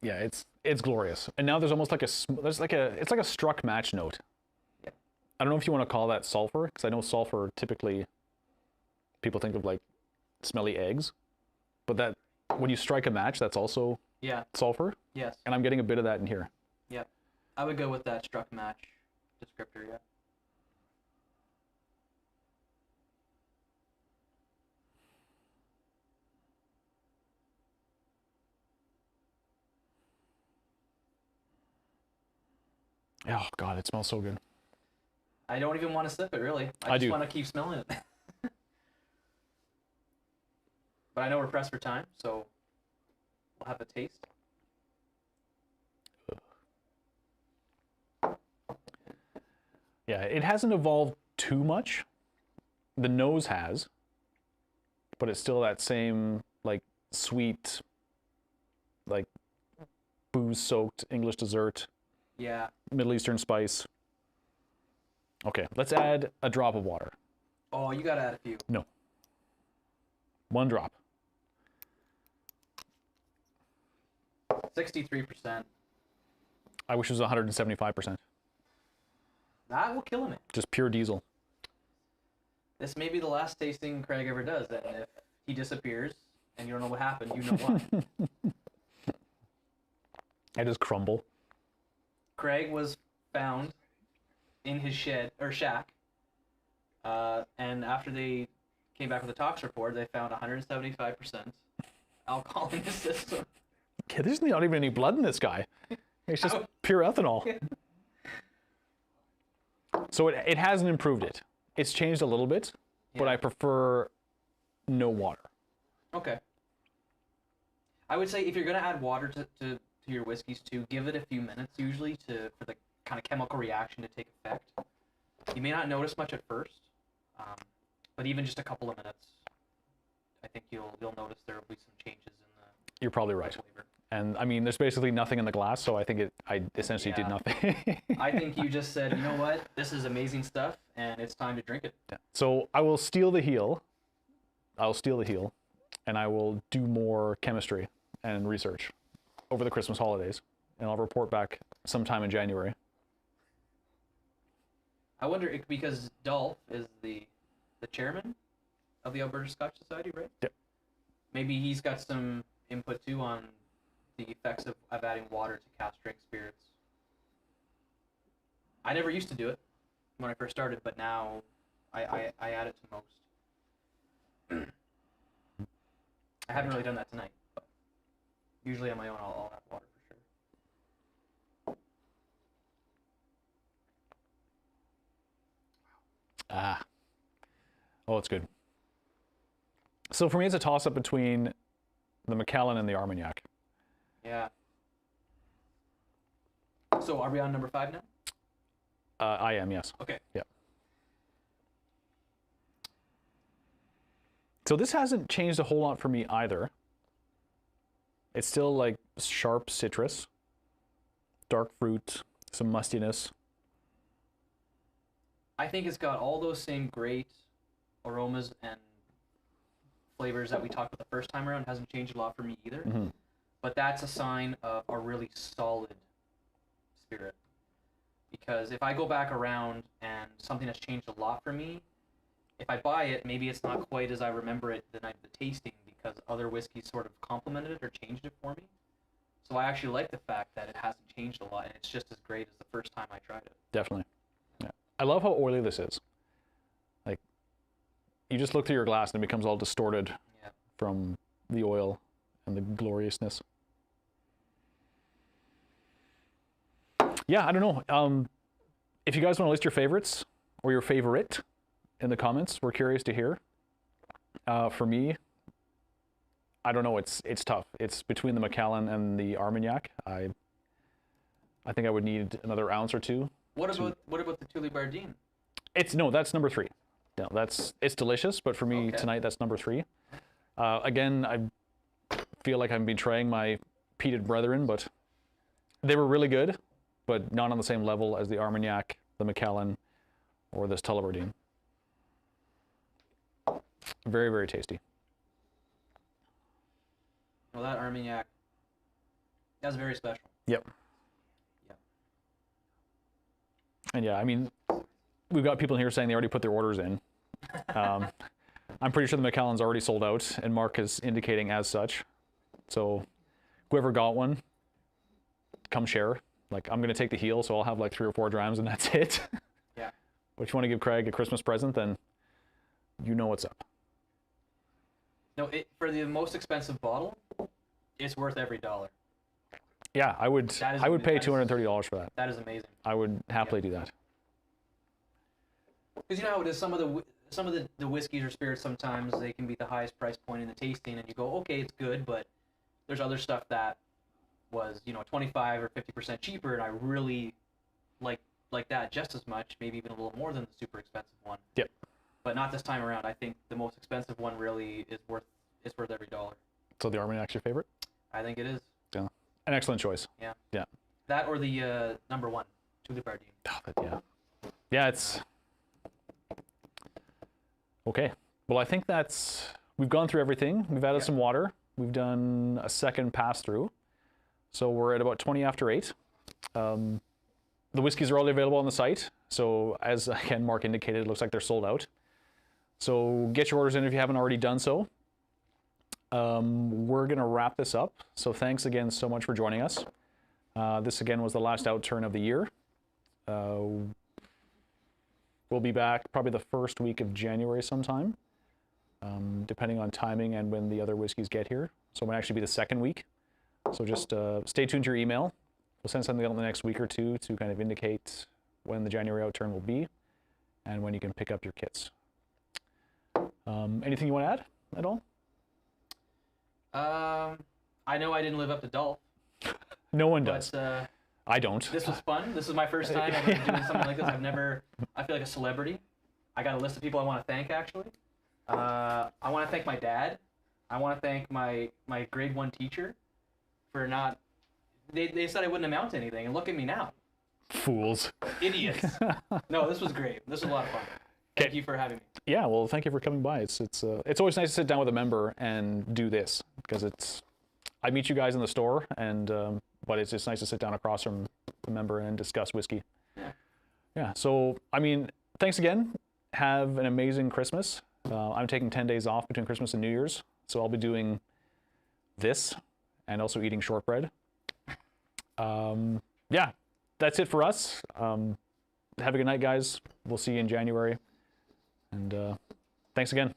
Yeah, it's glorious. And now there's almost it's like a struck match note. Yeah. I don't know if you want to call that sulfur, because I know sulfur typically people think of smelly eggs, but that when you strike a match, that's also sulfur. Yes. And I'm getting a bit of that in here. Yeah. I would go with that struck match descriptor, yeah. Oh God, it smells so good. I don't even want to sip it, really. I just want to keep smelling it. But I know we're pressed for time, so we'll have a taste. Yeah, it hasn't evolved too much. The nose has, but it's still that same like sweet, like booze-soaked English dessert. Yeah. Middle Eastern spice. Okay, let's add a drop of water. Oh, you gotta add a few. No. 1 drop. 63%. I wish it was 175%. That will kill him. Just pure diesel. This may be the last tasting Craig ever does, and if he disappears and you don't know what happened, you know why. I just crumble. Craig was found in his shed or shack, and after they came back with a tox report, they found 175% alcohol in his system. Okay, there's not even any blood in this guy. It's just pure ethanol. So it hasn't improved it. It's changed a little bit, but I prefer no water. Okay. I would say if you're going to add water to your whiskeys too, give it a few minutes usually for the kind of chemical reaction to take effect. You may not notice much at first, but even just a couple of minutes, I think you'll notice there will be some changes in the You're probably right. flavor. And I mean, there's basically nothing in the glass, so I think I essentially did nothing. I think you just said, you know what, this is amazing stuff, and it's time to drink it. Yeah. So I will steal the heel. I'll steal the heel, and I will do more chemistry and research over the Christmas holidays, and I'll report back sometime in January. I wonder, because Dolph is the chairman of the Alberta Scotch Society, right? Yep. Maybe he's got some input too on the effects of adding water to cask strength spirits. I never used to do it when I first started, but now I add it to most. I haven't really done that tonight, but usually on my own I'll add water for sure. Ah. Oh, it's good. So for me, it's a toss-up between the Macallan and the Armagnac. Yeah. So are we on number 5 now? I am, yes. Okay. Yeah. So this hasn't changed a whole lot for me either. It's still like sharp citrus, dark fruit, some mustiness. I think it's got all those same great aromas and flavors that we talked about the first time around. It hasn't changed a lot for me either. Mm-hmm. But that's a sign of a really solid spirit. Because if I go back around and something has changed a lot for me, if I buy it, maybe it's not quite as I remember it the night of the tasting because other whiskeys sort of complemented it or changed it for me. So I actually like the fact that it hasn't changed a lot and it's just as great as the first time I tried it. Definitely. Yeah. I love how oily this is. Like, you just look through your glass and it becomes all distorted from the oil and the gloriousness. Yeah, I don't know. If you guys want to list your favorites or your favorite in the comments, we're curious to hear. For me, I don't know. It's tough. It's between the Macallan and the Armagnac. I think I would need another ounce or two. What about the Tully Bardine? That's number 3. No, it's delicious, but for me tonight, that's number 3. Again, I feel like I'm betraying my peated brethren, but they were really good, but not on the same level as the Armagnac, the Macallan, or this Tullibardine. Very, very tasty. Well, that Armagnac, that's very special. Yep. Yep. And yeah, I mean, we've got people in here saying they already put their orders in. I'm pretty sure the Macallan's already sold out, and Mark is indicating as such. So whoever got one, come share. Like, I'm going to take the heel, so I'll have like 3 or 4 drams, and that's it. Yeah. But if you want to give Craig a Christmas present, then you know what's up. No, for the most expensive bottle, it's worth every dollar. Yeah, I would pay $230 for that. That is amazing. I would happily do that. Because you know how it is, some of the whiskeys or spirits, sometimes they can be the highest price point in the tasting, and you go, okay, it's good, but there's other stuff that was, 25 or 50% cheaper, and I really like like that just as much, maybe even a little more than the super expensive one. Yep. But not this time around. I think the most expensive one really is worth every dollar. So the Armagnac your favorite? I think it is. Yeah. An excellent choice. Yeah. Yeah. That or the number 1, Tulip Bardine. Oh, yeah. Yeah, it's okay. Well, I think we've gone through everything. We've added some water. We've done a second pass through. So we're at about 20 after 8. The whiskeys are all available on the site. So as again Mark indicated, it looks like they're sold out. So get your orders in if you haven't already done so. We're going to wrap this up. So thanks again so much for joining us. This again was the last Outturn of the year. We'll be back probably the first week of January sometime, depending on timing and when the other whiskeys get here. So it might actually be the second week. So just stay tuned to your email. We'll send something out in the next week or two to kind of indicate when the January Outturn will be and when you can pick up your kits. Anything you want to add at all? I know I didn't live up to Dolph. No one does. But, I don't. This was fun. This is my first time ever doing something like this. I feel like a celebrity. I got a list of people I want to thank, actually. I want to thank my dad. I want to thank my grade 1 teacher for not... They said I wouldn't amount to anything, and look at me now. Fools. Idiots. No, this was great. This was a lot of fun. Thank you for having me. Yeah, well, thank you for coming by. It's always nice to sit down with a member and do this, because I meet you guys in the store, and but it's just nice to sit down across from a member and discuss whiskey. Yeah. Yeah. So I mean, thanks again. Have an amazing Christmas. I'm taking 10 days off between Christmas and New Year's, so I'll be doing this and also eating shortbread. Yeah, that's it for us. Have a good night, guys. We'll see you in January. And thanks again.